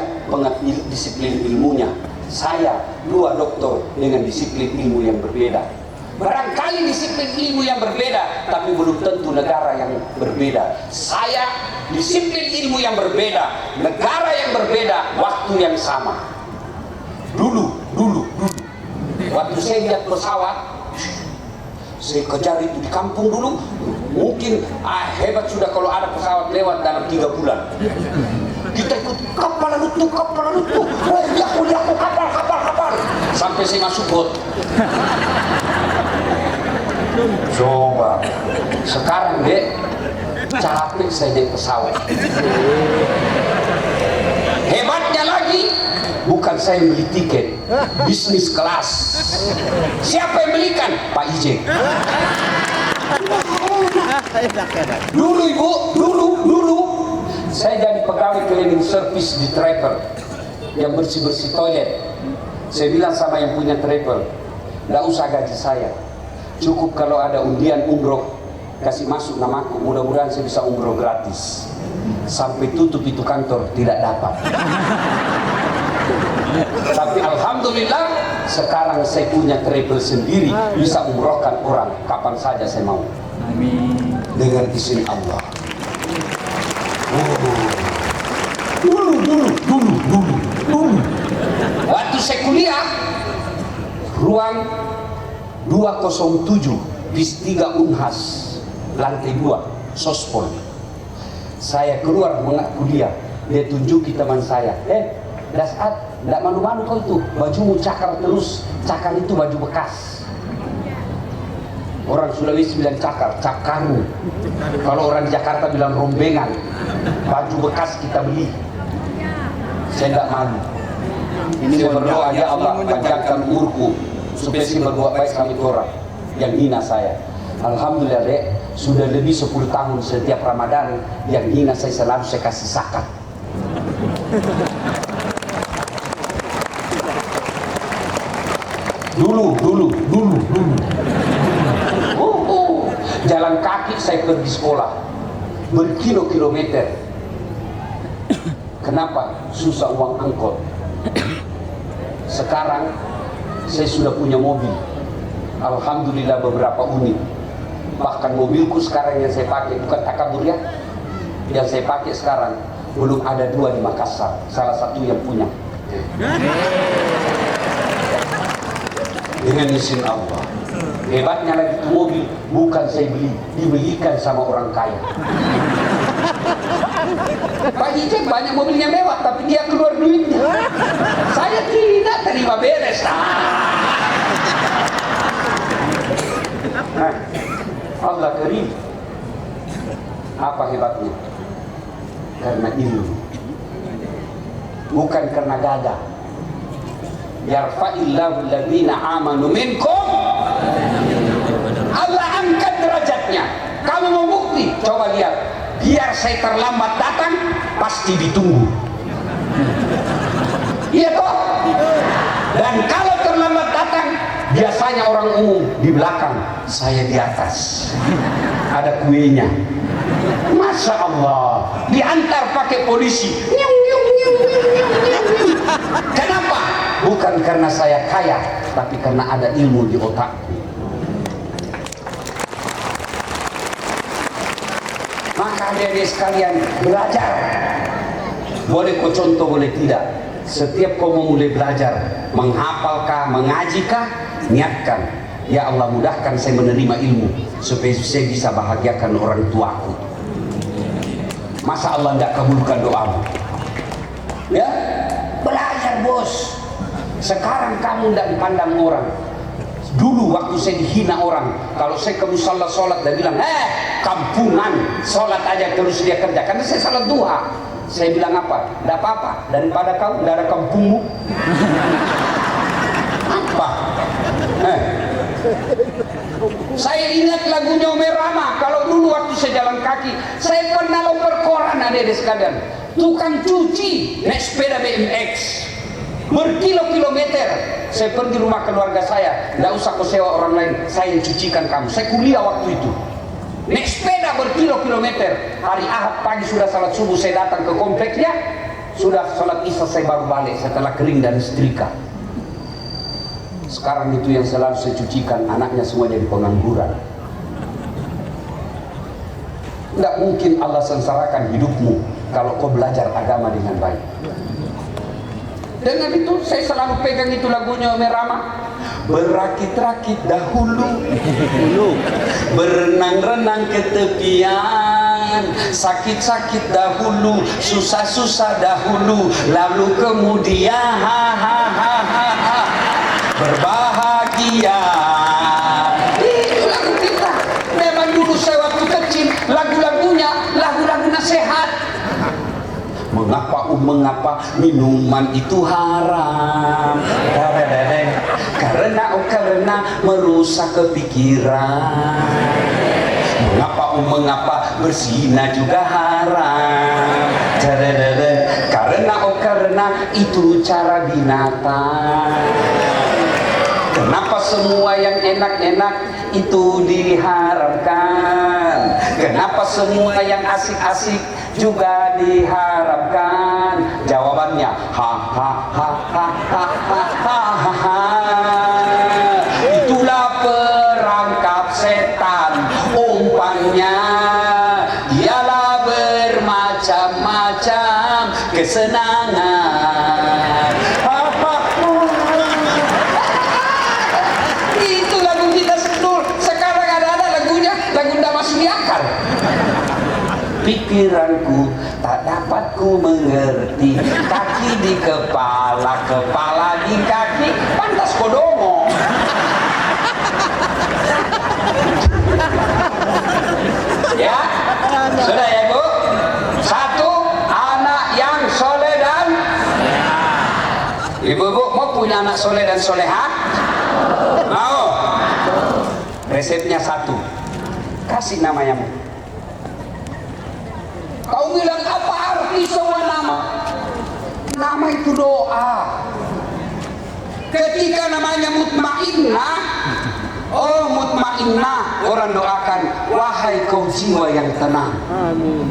disiplin ilmunya. Saya 2 doktor dengan disiplin ilmu yang berbeda. Barangkali disiplin ilmu yang berbeda, tapi belum tentu negara yang berbeda. Saya disiplin ilmu yang berbeda, negara yang berbeda, waktu yang sama. Dulu. Waktu saya lihat pesawat, saya kejar itu di kampung dulu. Mungkin hebat sudah kalau ada pesawat lewat dalam 3 bulan. Kita ikut kapal lutu. Kapal. Sampai saya masuk bot. Coba sekarang dek capek saya naik pesawat. Hebatnya lagi, bukan saya beli tiket, bisnis kelas. Siapa yang belikan? Pak Ijek. Dulu ibu, dulu saya jadi pegawai cleaning service di travel yang bersih-bersih toilet. Saya bilang sama yang punya travel, nggak usah gaji saya, cukup kalau ada undian umroh kasih masuk namaku, mudah-mudahan saya bisa umroh gratis. Sampai tutup itu kantor tidak dapat. Tapi alhamdulillah sekarang saya punya travel sendiri, bisa umrohkan orang kapan saja saya mau. Amin. Dengan izin Allah. Dulu. Waktu saya kuliah, ruang 207 bis 3 Unhas, lantai 2, Sospol. Saya keluar kuliah, dia tunjuki teman saya, Dasat, tidak malu-malu kau itu, bajumu cakar terus, cakar itu baju bekas. Orang Sulawesi bilang cakar, cakaru. Kalau orang Jakarta bilang rombengan, baju bekas kita beli. Saya tidak malu. Saya berdoa, ya Allah, panjangkan umurku supaya saya berbuat baik sama orang yang hina saya. Alhamdulillah dek, sudah lebih 10 tahun setiap Ramadan yang hina saya selalu saya kasih zakat. Dulu. Jalan kaki saya pergi sekolah berkilo-kilometer. Kenapa? Susah uang angkot. Sekarang saya sudah punya mobil, alhamdulillah beberapa unit. Bahkan mobilku sekarang yang saya pakai bukan takabur ya, yang saya pakai sekarang belum ada 2 di Makassar, salah satu yang punya. Dengan izin Allah. Hebatnya lagi itu mobil bukan saya beli, dibelikan sama orang kaya. Pak Ijek banyak mobilnya mewah, tapi dia keluar duitnya. Saya tidak terima beres. Nah, Allah karim. Apa hebatnya? Karena ilmu, bukan karena gagah. Yarfa'illahu alladhina amanu minkum. Allah angkat derajatnya. Kamu mau bukti? Coba lihat. Biar saya terlambat datang, pasti ditunggu. Iya toh? Dan kalau terlambat datang, biasanya orang umum di belakang, saya di atas. Ada kuenya. Masya Allah, diantar pakai polisi. Kenapa? Bukan karena saya kaya, tapi karena ada ilmu di otakku. Maka adik-adik sekalian, belajar. Boleh kau contoh, boleh tidak. Setiap kau mau mulai belajar, menghafalkah, mengajikah, niatkan, ya Allah mudahkan saya menerima ilmu supaya saya bisa bahagiakan orang tuaku. Masa Allah tidak kabulkan doamu? Ya, belajar bos. Sekarang kamu tidak dipandang orang. Dulu waktu saya dihina orang, kalau saya ke musala sholat dan bilang, kampungan, sholat aja terus dia kerja, karena saya sholat duha. Saya bilang apa? Tidak apa-apa, daripada kau tidak ada kampungmu. Apa? Saya ingat lagunya Omer Rama. Kalau dulu waktu saya jalan kaki, saya pernah loper koran adik-adik sekalian. Tukang cuci naik sepeda BMX berkilo-kilometer. Saya pergi rumah keluarga saya, tidak usah kau sewa orang lain, saya yang cucikan kamu. Saya kuliah waktu itu, naik sepeda berkilo-kilometer. Hari Ahad pagi sudah salat subuh, saya datang ke kompleknya, sudah salat isya saya baru balik setelah kering dan setrika. Sekarang itu yang selalu saya cucikan, anaknya semua jadi pengangguran. Tidak mungkin Allah sengsarakan hidupmu kalau kau belajar agama dengan baik. Dengan itu saya selalu pegang itu lagunya Omer Rama. Berakit-rakit dahulu, berenang-renang ke tepian, sakit-sakit dahulu, susah-susah dahulu, lalu kemudian berbahagia. Itu lagu mengapa minuman itu haram? Karena merusak kepikiran. Mengapa berzina juga haram? Karena itu cara binatang. Kenapa semua yang enak-enak itu diharamkan? Kenapa semua yang asik-asik juga diharamkan? Jawabannya ha ha ha ha ha ha ha ha. Itulah perangkap setan, umpannya ialah bermacam-macam kesenangan. Itu lagu kita sedul. Sekarang ada lagunya, lagu tidak masuk di akal. Pikiranku tak dapat ku mengerti, kaki di kepala, kepala di kaki, pantas kodomo. Ya, sudah ya Bu. Satu, anak yang soleh dan Ibu-ibu mau punya anak soleh dan solehah? Mau? Resepnya satu, kasih namanya. Kau bilang apa arti semua nama? Nama itu doa. Ketika namanya Mutmainnah, oh Mutmainnah, orang doakan, wahai kau jiwa yang tenang. Amin.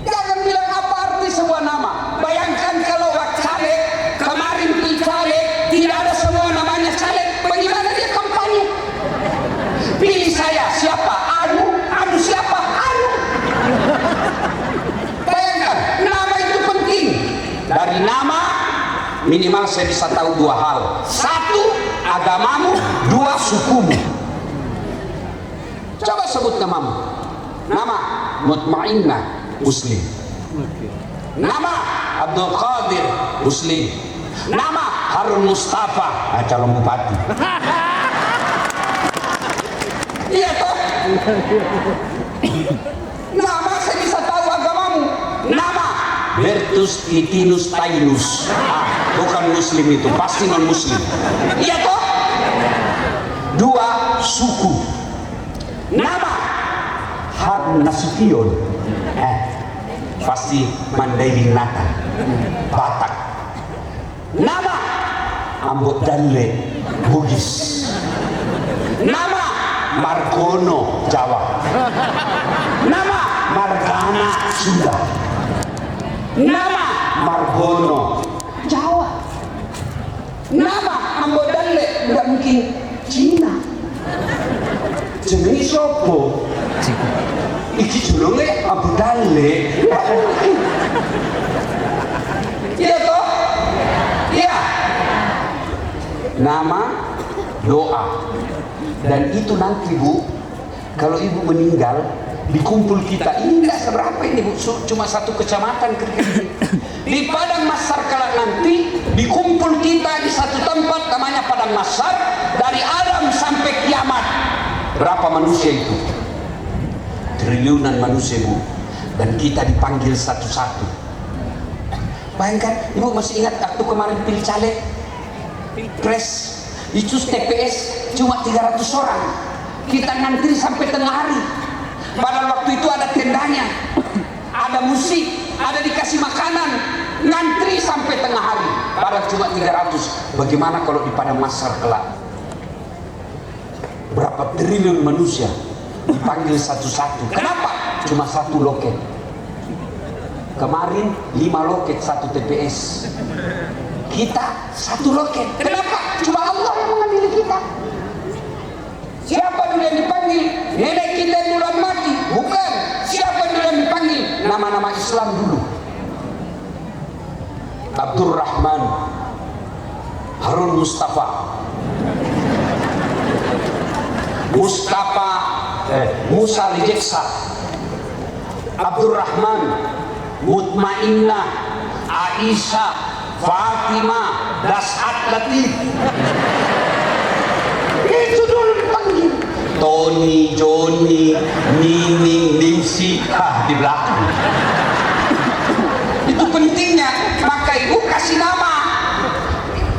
Jangan bilang apa arti sebuah nama. Bayangkan kalau caleg kemarin caleg tidak ada semua namanya caleg, bagaimana dia kampanye? Pilih saya, siapa? Anu siapa? Anu. Bayangkan, nama itu penting. Dari nama minimal saya bisa tahu dua hal. Satu, agamamu. Dua, sukumu. Coba sebut namamu. Nama Mutmainnah, Muslim. Nama Abdul Qadir, Muslim. Nama Harun Mustafa, calon bupati. Iya toh? Nama saya bisa tahu agamamu. Nama Bertus Titinus Tainus. Bukan Muslim itu, pasti non Muslim. Iya toh? Dua, suku. Nama Harun Nasution. Pasti Mandailing Natal, Batak. Nama Ambot Danle, Bugis. Nama Margono, Jawa. Nama Margana, Sunda. Nama Margono, Jawa. Nama Ambot Danle, tidak mungkin Cina. Jenenge sopo? Iki jenenge Abu Dalek. Iya toh? Iya. Nama, doa. Dan itu nanti Bu, kalau ibu meninggal, dikumpul kita. Ini tidak seberapa ini Bu, cuma satu kecamatan. Di Padang Masar kelak nanti, dikumpul kita di satu tempat namanya Padang Masar. Dari Adam sampai kiamat. Berapa manusia itu? Triliunan manusia Bu. Dan kita dipanggil satu-satu. Bayangkan, Ibu masih ingat waktu kemarin pilih caleg, Pilpres, itu TPS cuma 300 orang. Kita ngantri sampai tengah hari. Padahal waktu itu ada tendanya, ada musik, ada dikasih makanan, ngantri sampai tengah hari. Padahal cuma 300. Bagaimana kalau di Padang Masar kelak? Berapa triliun manusia dipanggil satu-satu. Kenapa? Cuma satu loket. Kemarin 5 loket, 1 TPS. Kita 1 loket. Kenapa? Cuma Allah yang mengambil kita. Siapa dulu yang dipanggil? Nenek kita yang duluan mati? Bukan. Siapa dulu yang dipanggil? Nama-nama Islam dulu. Abdurrahman, Harun Mustafa, Musa Rijeksa, Abdurrahman, Mutmainnah, Aisyah, Fatimah, Dasat Latif. Itu dulu dipanggil. Tony, Johnny, Nining, Nimsi, di belakang. Itu pentingnya. Maka ibu kasih nama.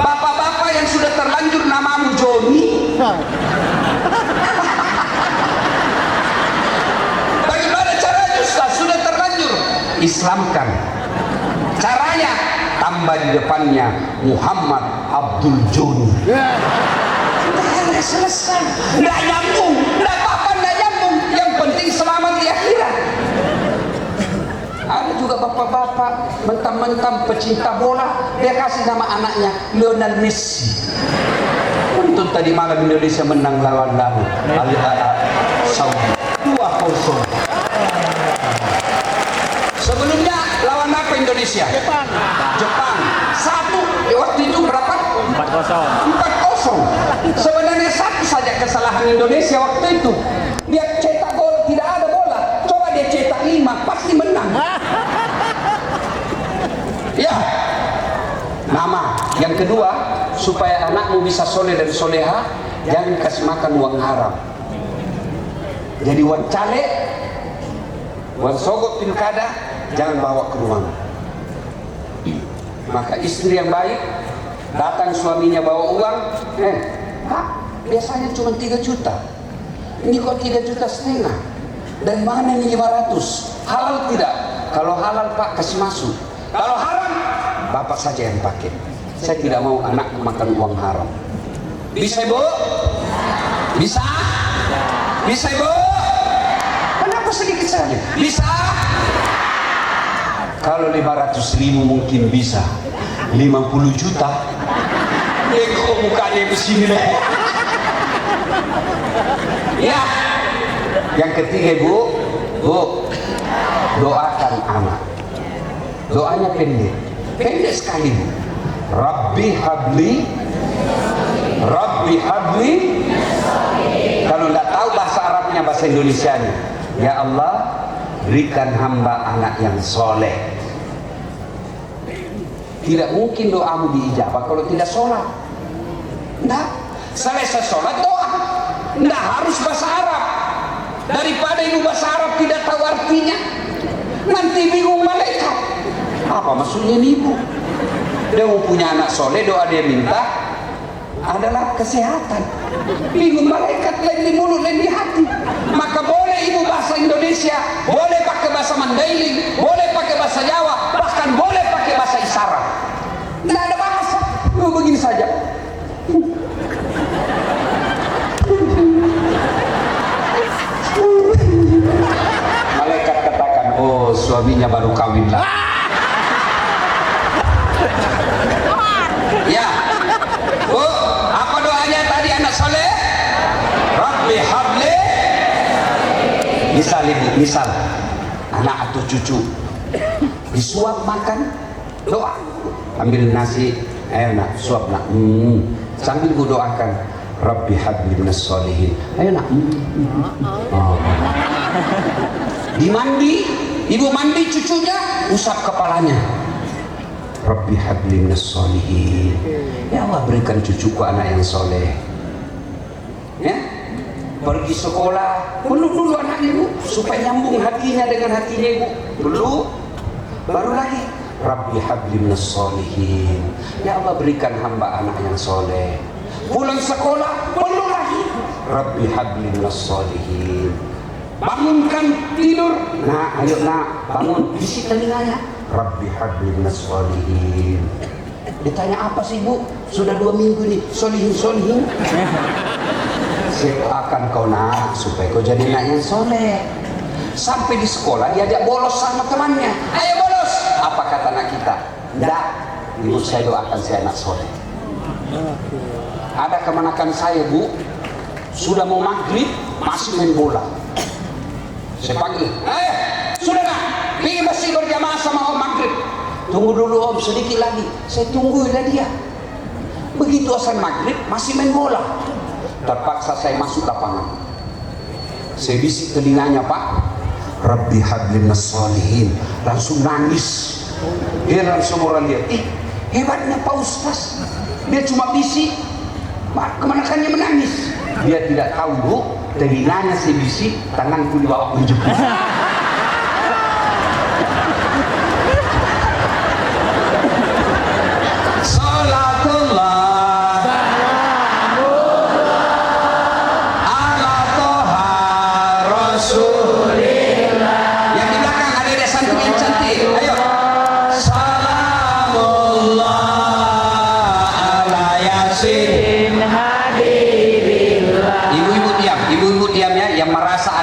Bapak-bapak yang sudah terlanjur namamu Joni, bagaimana caranya Ustaz? Sudah terlanjur, Islamkan. Caranya tambah di depannya Muhammad Abdul Joni. Udah selesai. Nggak nyambung, nggak apa-apa, nggak nyambung. Yang penting selamat di akhirat. Ada juga bapak-bapak mentang-mentang pecinta bola, dia kasih nama anaknya Lionel Messi. Untung tadi malam Indonesia menang lawan Saudi 2-0. Sebelumnya lawan apa Indonesia? Jepang. 1. Waktu itu berapa? 4-0. 4-0. Sebenarnya satu saja kesalahan Indonesia waktu itu. Dia cetak gol, tidak ada bola. Coba dia cetak 5, pasti menang. Ya. Nama. Yang kedua, supaya anakmu bisa soleh dan soleha, jangan kasih makan uang haram. Jadi uang caleg, uang sogok pilkada, jangan bawa ke rumah. Maka istri yang baik, datang suaminya bawa uang, Pak, biasanya cuma 3 juta. Ini kok 3,5 juta? Dari mana ini 500? Halal tidak? Kalau halal Pak kasih masuk. Kalau haram, Bapak saja yang pakai. Saya tidak mau anak makan uang haram. Bisa Ibu? Bisa? Bisa Ibu? Kenapa sedikit saja? Bisa? Kalau 500.000 mungkin bisa. 50 juta? Kok mukanya ke sini loh. Ya. Yang ketiga Bu, doakan anak. Doanya pendek sekali Bu. Rabbi habli. Kalau tidak tahu bahasa Arabnya, bahasa Indonesianya, ya Allah, berikan hamba anak yang soleh. Tidak mungkin doamu diijabah kalau tidak sholat. Tidak. Selesai sholat doa. Tidak harus bahasa Arab. Daripada ibu bahasa Arab tidak tahu artinya, nanti bingung malaikat. Apa maksudnya nih ibu? Dia mau punya anak soleh, doa dia minta adalah kesehatan. Bingung malaikat, lain di mulut, lain di hati. Maka boleh ibu bahasa Indonesia, boleh pakai bahasa Mandailing, boleh pakai bahasa Jawa, bahkan boleh pakai bahasa isyarat. Tidak ada bahasa, ibu begini saja. Malaikat katakan, oh suaminya baru kawin lah. Ya, Bu, apa doanya tadi anak soleh? Rabbi habli. Misal anak atau cucu disuap makan, doa. Ambil nasi, ayo nak, suap nak. Sambil Bu doakan, Rabbi habli minas sholihin. Ayo nak. Oh. Dimandi, ibu mandi cucunya, usap kepalanya. Rabbi habli minas sholihin. Ya Allah, berikan cucuku anak yang soleh. Ya, pergi sekolah, peluk dulu anak ibu supaya nyambung hatinya dengan hatinya ibu. Dulu, baru lagi Rabbi habli minas sholihin. Ya Allah, berikan hamba anak yang soleh. Pulang sekolah, peluk lagi Rabbi habli minas sholihin. Bangunkan tidur, nah ayo nak bangun, bisik telinganya, Rabbi habli minas sholihin. Ditanya apa sih Bu? Sudah 2 minggu nih, sholihin. Saya akan kau nak supaya kau jadi anak yang soleh. Sampai di sekolah diajak bolos sama temannya. Ayo bolos. Apa kata anak kita? Enggak, ibu saya doakan saya anak soleh. Ada kemanakan saya Bu, sudah mau maghrib masih main bola. Saya panggil, sudah nak, pergi masjid berjamaah sama Om maghrib. Tunggu dulu Om, sedikit lagi. Saya tungguilah dia. Begitu azan maghrib masih main bola. Terpaksa saya masuk lapangan. Saya bisik telinganya, Pak, Rabbi habli minas sholihin. Langsung nangis. Heran semua orang lihat. Hebatnya Pak Ustaz. Dia cuma bisik, kemanakannya menangis. Dia tidak tahu Bu, telinganya saya bisik, tanganku dibawa menjepit.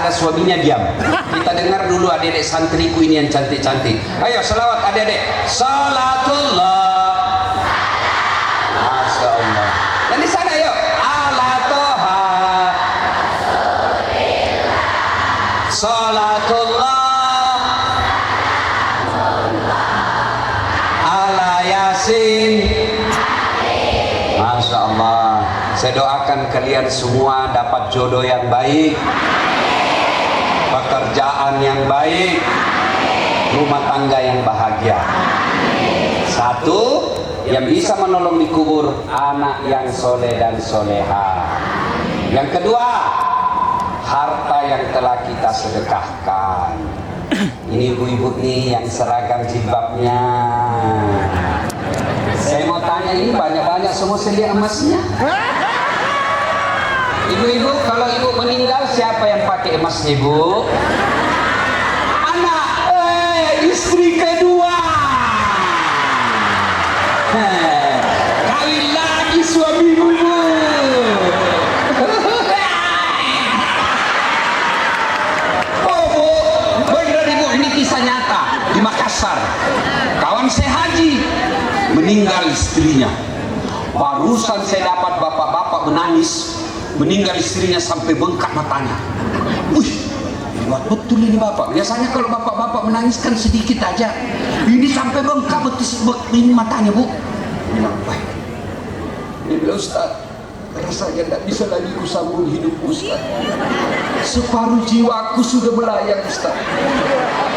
ada suaminya diam. Kita dengar dulu adik-adik santriku ini yang cantik-cantik. Ayo selawat adik-adik. Salatullah. Masya Allah. Dan di sana yuk. Ala toha. Salatullah. Ala yasin. Masya Allah. Saya doakan kalian semua dapat jodoh yang baik, pekerjaan yang baik, rumah tangga yang bahagia. Satu, yang bisa menolong di kubur, anak yang soleh dan soleha. Yang kedua, harta yang telah kita sedekahkan. Ini ibu-ibu nih yang seragam jilbabnya. Saya mau tanya, ini banyak-banyak semua selia emasnya. Ibu-ibu, kalau ibu meninggal siapa yang pakai emas ibu? Anak, istri kedua. Kawin lagi suamimu. Oh bu, benar ibu, ini kisah nyata di Makassar. Kawan saya haji, meninggal istrinya. Barusan saya dapat bapak-bapak menangis. Meninggal istrinya sampai bengkak matanya. Wih, hebat betul ini bapak. Biasanya kalau bapak-bapak menangis kan sedikit aja. Ini sampai bengkak betul ini matanya bu. Ini bilang Ustaz, rasanya tidak bisa lagi kusambung hidup Ustaz. Separuh jiwaku sudah melayang Ustaz.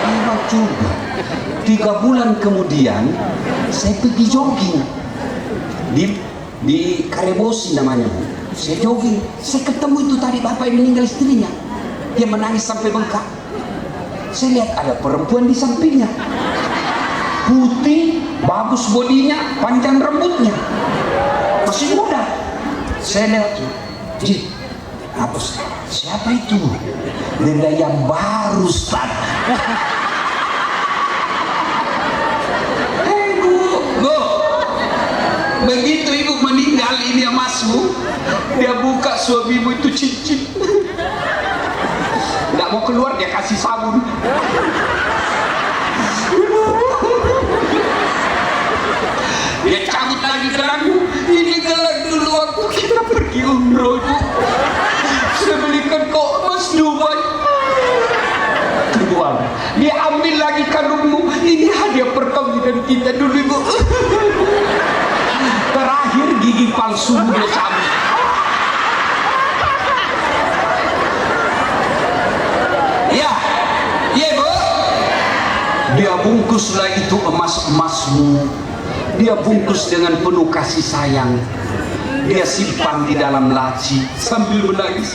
Hebat juga. 3 bulan kemudian saya pergi jogging di Karebosi namanya bu. Saya jogging, saya ketemu itu tadi bapak yang meninggal istrinya. Dia menangis sampai bengkak. Saya lihat ada perempuan di sampingnya, putih, bagus bodinya, panjang rambutnya, masih muda. Saya lihat, Ji, apa siapa itu? Benda yang baru Ustaz. Bu, begitu ibu meninggal ini emasmu, dia buka suamimu itu cincin. Nggak mau keluar, dia kasih sabun. Dia cabut lagi gelangmu. Ini gelang dulu waktu kita pergi umroh ibu. Saya belikan kau emas Dubai. Keluar, dia ambil lagi kalungmu. Ini hadiah perkawinan kita dulu ibu. Terakhir gigi palsu dia cabut. Ya bu, dia bungkuslah itu emas-emasmu. Dia bungkus dengan penuh kasih sayang. Dia simpan di dalam laci sambil menangis.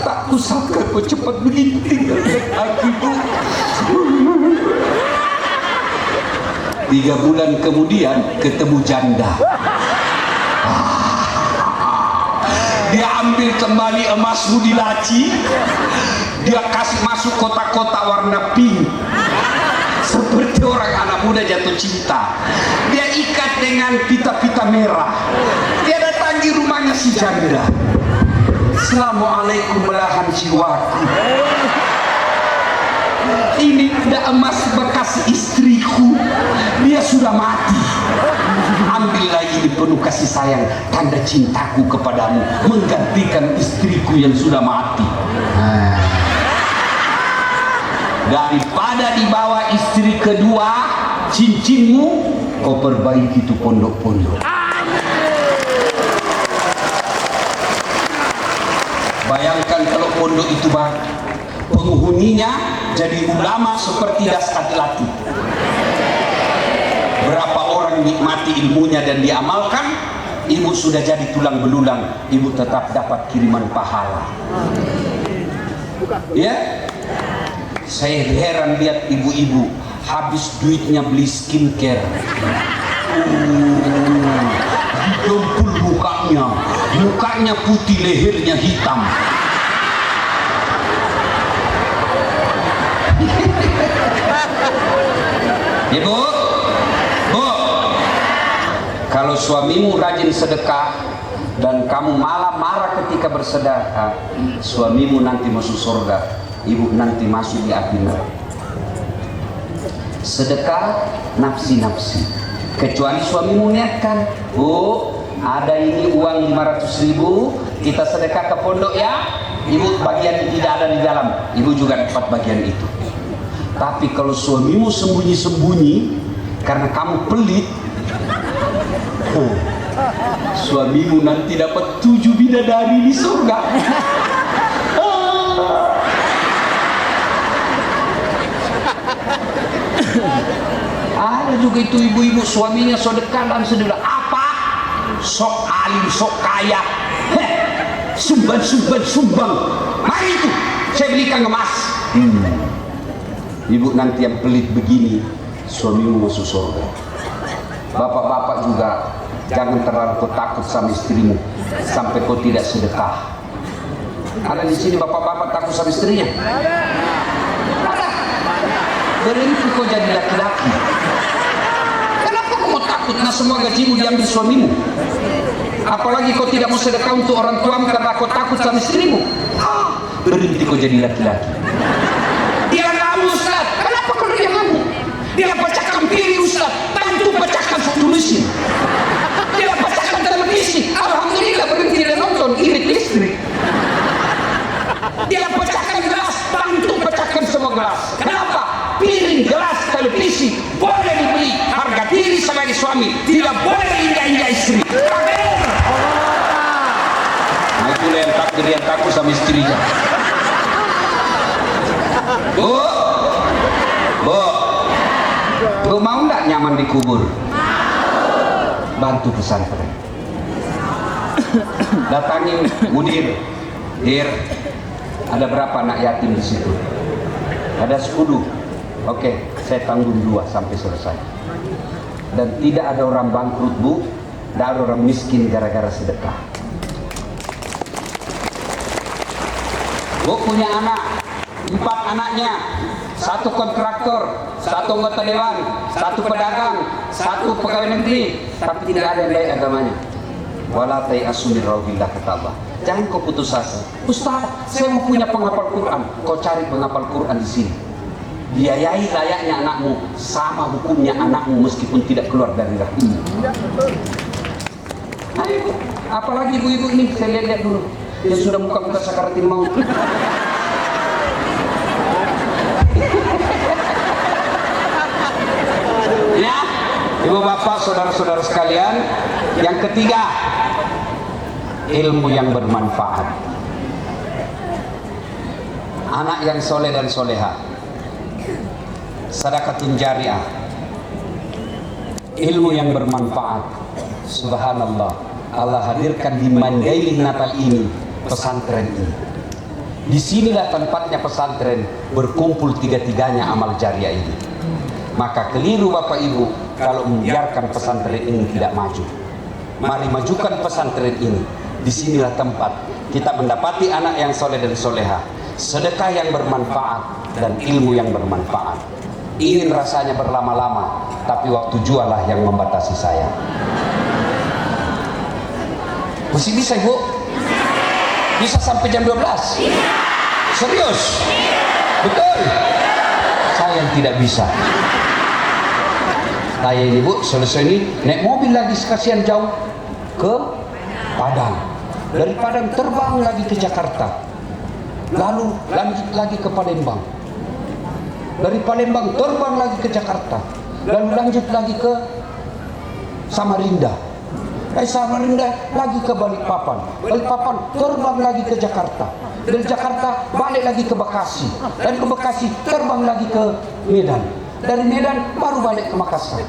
Tak kusangka kau cepat begini tinggalkan aku bu. 3 bulan kemudian ketemu janda. Dia ambil kembali emasmu di laci. Dia kasih masuk kotak-kotak warna pink. Seperti orang anak muda jatuh cinta. Dia ikat dengan pita-pita merah. Dia datangi rumahnya si janda. Assalamualaikum belahan jiwaku. Ini tidak emas bekas istriku. Dia sudah mati. Ambil lagi di penuh kasih sayang, tanda cintaku kepadamu, menggantikan istriku yang sudah mati. Daripada dibawa istri kedua, cincinmu kau perbaiki itu pondok-pondok. Bayangkan kalau pondok itu penghuninya jadi ulama seperti Daskat Lati. Berapa orang nikmati ilmunya dan diamalkan, ibu sudah jadi tulang belulang, ibu tetap dapat kiriman pahala. Ya, saya heran lihat ibu-ibu habis duitnya beli skincare. Dempul mukanya putih, lehernya hitam. Ibu, bu, kalau suamimu rajin sedekah, dan kamu malah marah ketika bersedekah, suamimu nanti masuk surga, ibu nanti masuk di api neraka. Sedekah nafsi-nafsi, kecuali suamimu niatkan, Bu, ada ini uang 500.000, kita sedekah ke pondok ya, ibu bagian tidak ada di dalam, ibu juga dapat bagian itu. Tapi kalau suamimu sembunyi-sembunyi karena kamu pelit, suamimu nanti dapat 7 bidadari di surga. Ada juga itu ibu-ibu suaminya sedekah dan sedekah apa? Sok alim, sok kaya, sumbang. Mari itu saya belikan emas. Ibu nanti yang pelit begini, suamimu masuk surga. Bapak-bapak juga jangan terlalu kau takut sama istrimu sampai kau tidak sedekah. Ada di sini bapak-bapak takut sama istrinya? Ada. Berhenti kau jadi laki-laki. Kenapa kau mau takut? Nah, semua gajimu diambil suamimu. Apalagi kau tidak mau sedekah untuk orang tuamu karena kau takut sama istrimu. Berhenti kau jadi laki-laki. Dia kamu Ustaz. Kenapa kau dia kamu? Dia pecahkan piring Ustaz. Bantu pecahkan satu mesin. Dia pecahkan televisi. Alhamdulillah berhenti dia nonton. Irit listrik. Dia pecahkan gelas. Bantu pecahkan semua gelas. Kenapa? Piring, gelas, televisi boleh dibeli. Harga diri sebagai suami. Tidak boleh indah-indah istri. Nah itulah yang takdir yang takut sama istrinya. Bu mau nggak nyaman di kubur? Bantu pesantren. Datangin mudir, dir, ada berapa anak yatim di situ? Ada 10. Oke, saya tanggung 2 sampai selesai. Dan tidak ada orang bangkrut, Bu. Tidak ada orang miskin gara-gara sedekah. Bu punya anak, 4 anaknya, 1 kontraktor, 1 anggota dewan, 1 pedagang, 1 pegawai negeri, tapi tidak ada yang baik agamanya. Wala ta'asu min rauhillah, kata Allah. Jangan kau putus asa. Ustaz, saya mau punya penghafal Quran. Kau cari penghafal Quran di sini. Biayai layaknya anakmu, sama hukumnya anakmu meskipun tidak keluar dari rahimmu. Ayo, apalagi ibu-ibu ini, saya lihat dulu. Dia sudah muka-muka sakaratil maut. Ya, ibu bapak, saudara-saudara sekalian, yang ketiga, ilmu yang bermanfaat. Anak yang soleh dan soleha, sedekahun jariah, ilmu yang bermanfaat. Subhanallah, Allah hadirkan di Mandailing Natal ini pesantren ini. Disinilah tempatnya pesantren berkumpul tiga-tiganya amal jariah ini. Maka keliru Bapak Ibu kalau membiarkan pesantren ini tidak maju. Mari majukan pesantren ini. Disinilah tempat kita mendapati anak yang soleh dan soleha, sedekah yang bermanfaat dan ilmu yang bermanfaat. Ingin rasanya berlama-lama, tapi waktu jualah yang membatasi saya. Masih bisa Ibu? Bisa sampai jam 12? Serius? Betul? Saya yang tidak bisa. Saya ini Bu, selesai ini naik mobil lagi sekasian jauh ke Padang. Dari Padang terbang lagi ke Jakarta. Lalu lanjut lagi ke Palembang. Dari Palembang terbang lagi ke Jakarta. Lalu lanjut lagi ke Samarinda. Dari Samarinda lagi ke Balikpapan. Balikpapan terbang lagi ke Jakarta. Dari Jakarta balik lagi ke Bekasi. Dan ke Bekasi terbang lagi ke Medan. Dari Medan baru balik ke Makassar.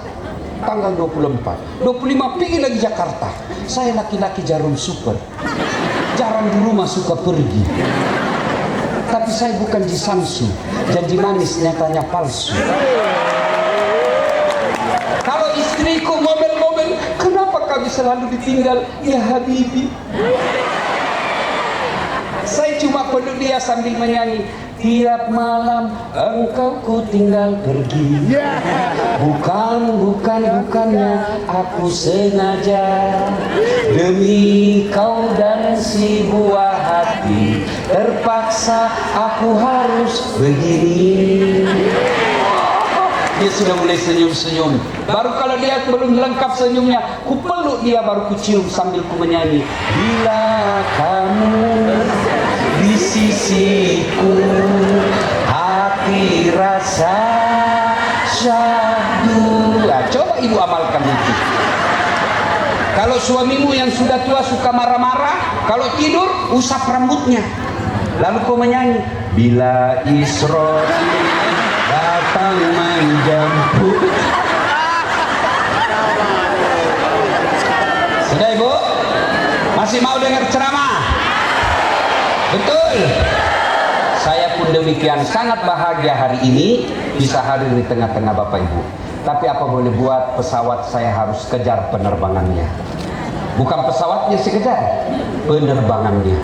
Tanggal 24, 25 pergi lagi Jakarta. Saya laki-laki jarum super. Jarang di rumah suka pergi. Tapi saya bukan di Samsu. Janji manis nyatanya palsu. Kalau istriku mobil-mobil, kenapa kami selalu ditinggal? Ya Habibi. Saya cuma peluk dia sambil menyanyi. Tiap malam engkau ku tinggal pergi. Bukannya aku sengaja. Demi kau dan si buah hati, terpaksa aku harus begini. Dia sudah mulai senyum-senyum. Baru kalau dia belum lengkap senyumnya, ku peluk dia, baru ku cium sambil ku menyanyi. Bila kamu di sisiku, hati rasa syahdu. Nah, coba ibu amalkan itu. Kalau suamimu yang sudah tua suka marah-marah, kalau tidur usap rambutnya, lalu kau menyanyi. Bila Israel datang menjemput. Sudah ibu? Masih mau dengar ceramah? Betul. Saya pun demikian, sangat bahagia hari ini bisa hadir di tengah-tengah Bapak Ibu. Tapi apa boleh buat, pesawat saya harus kejar penerbangannya. Bukan pesawatnya saya kejar, penerbangannya.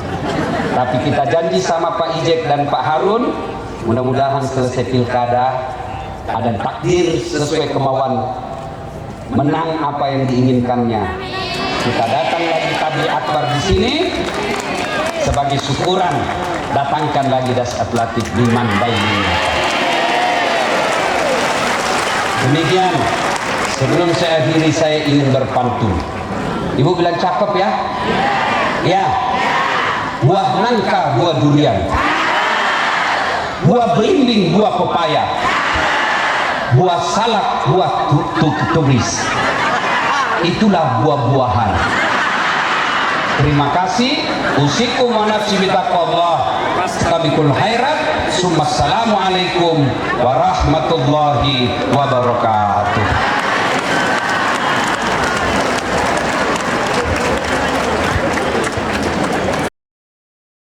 Tapi kita janji sama Pak Ijek dan Pak Harun, mudah-mudahan selesai pilkada ada takdir sesuai kemauan, menang apa yang diinginkannya. Kita datang lagi tabligh akbar di sini sebagai syukuran, datangkan lagi dasat latif liman bayi. Demikian, sebelum saya akhiri saya ingin berpantun. Ibu bilang cakep ya? Ya. Buah nangka, buah durian. Buah belimbing, buah pepaya. Buah salak, buah tubis. Itulah buah-buahan. Terima kasih. Usikum wa nafsi bitaqwallah. Tabiqul khairat. Assalamualaikum warahmatullahi wabarakatuh.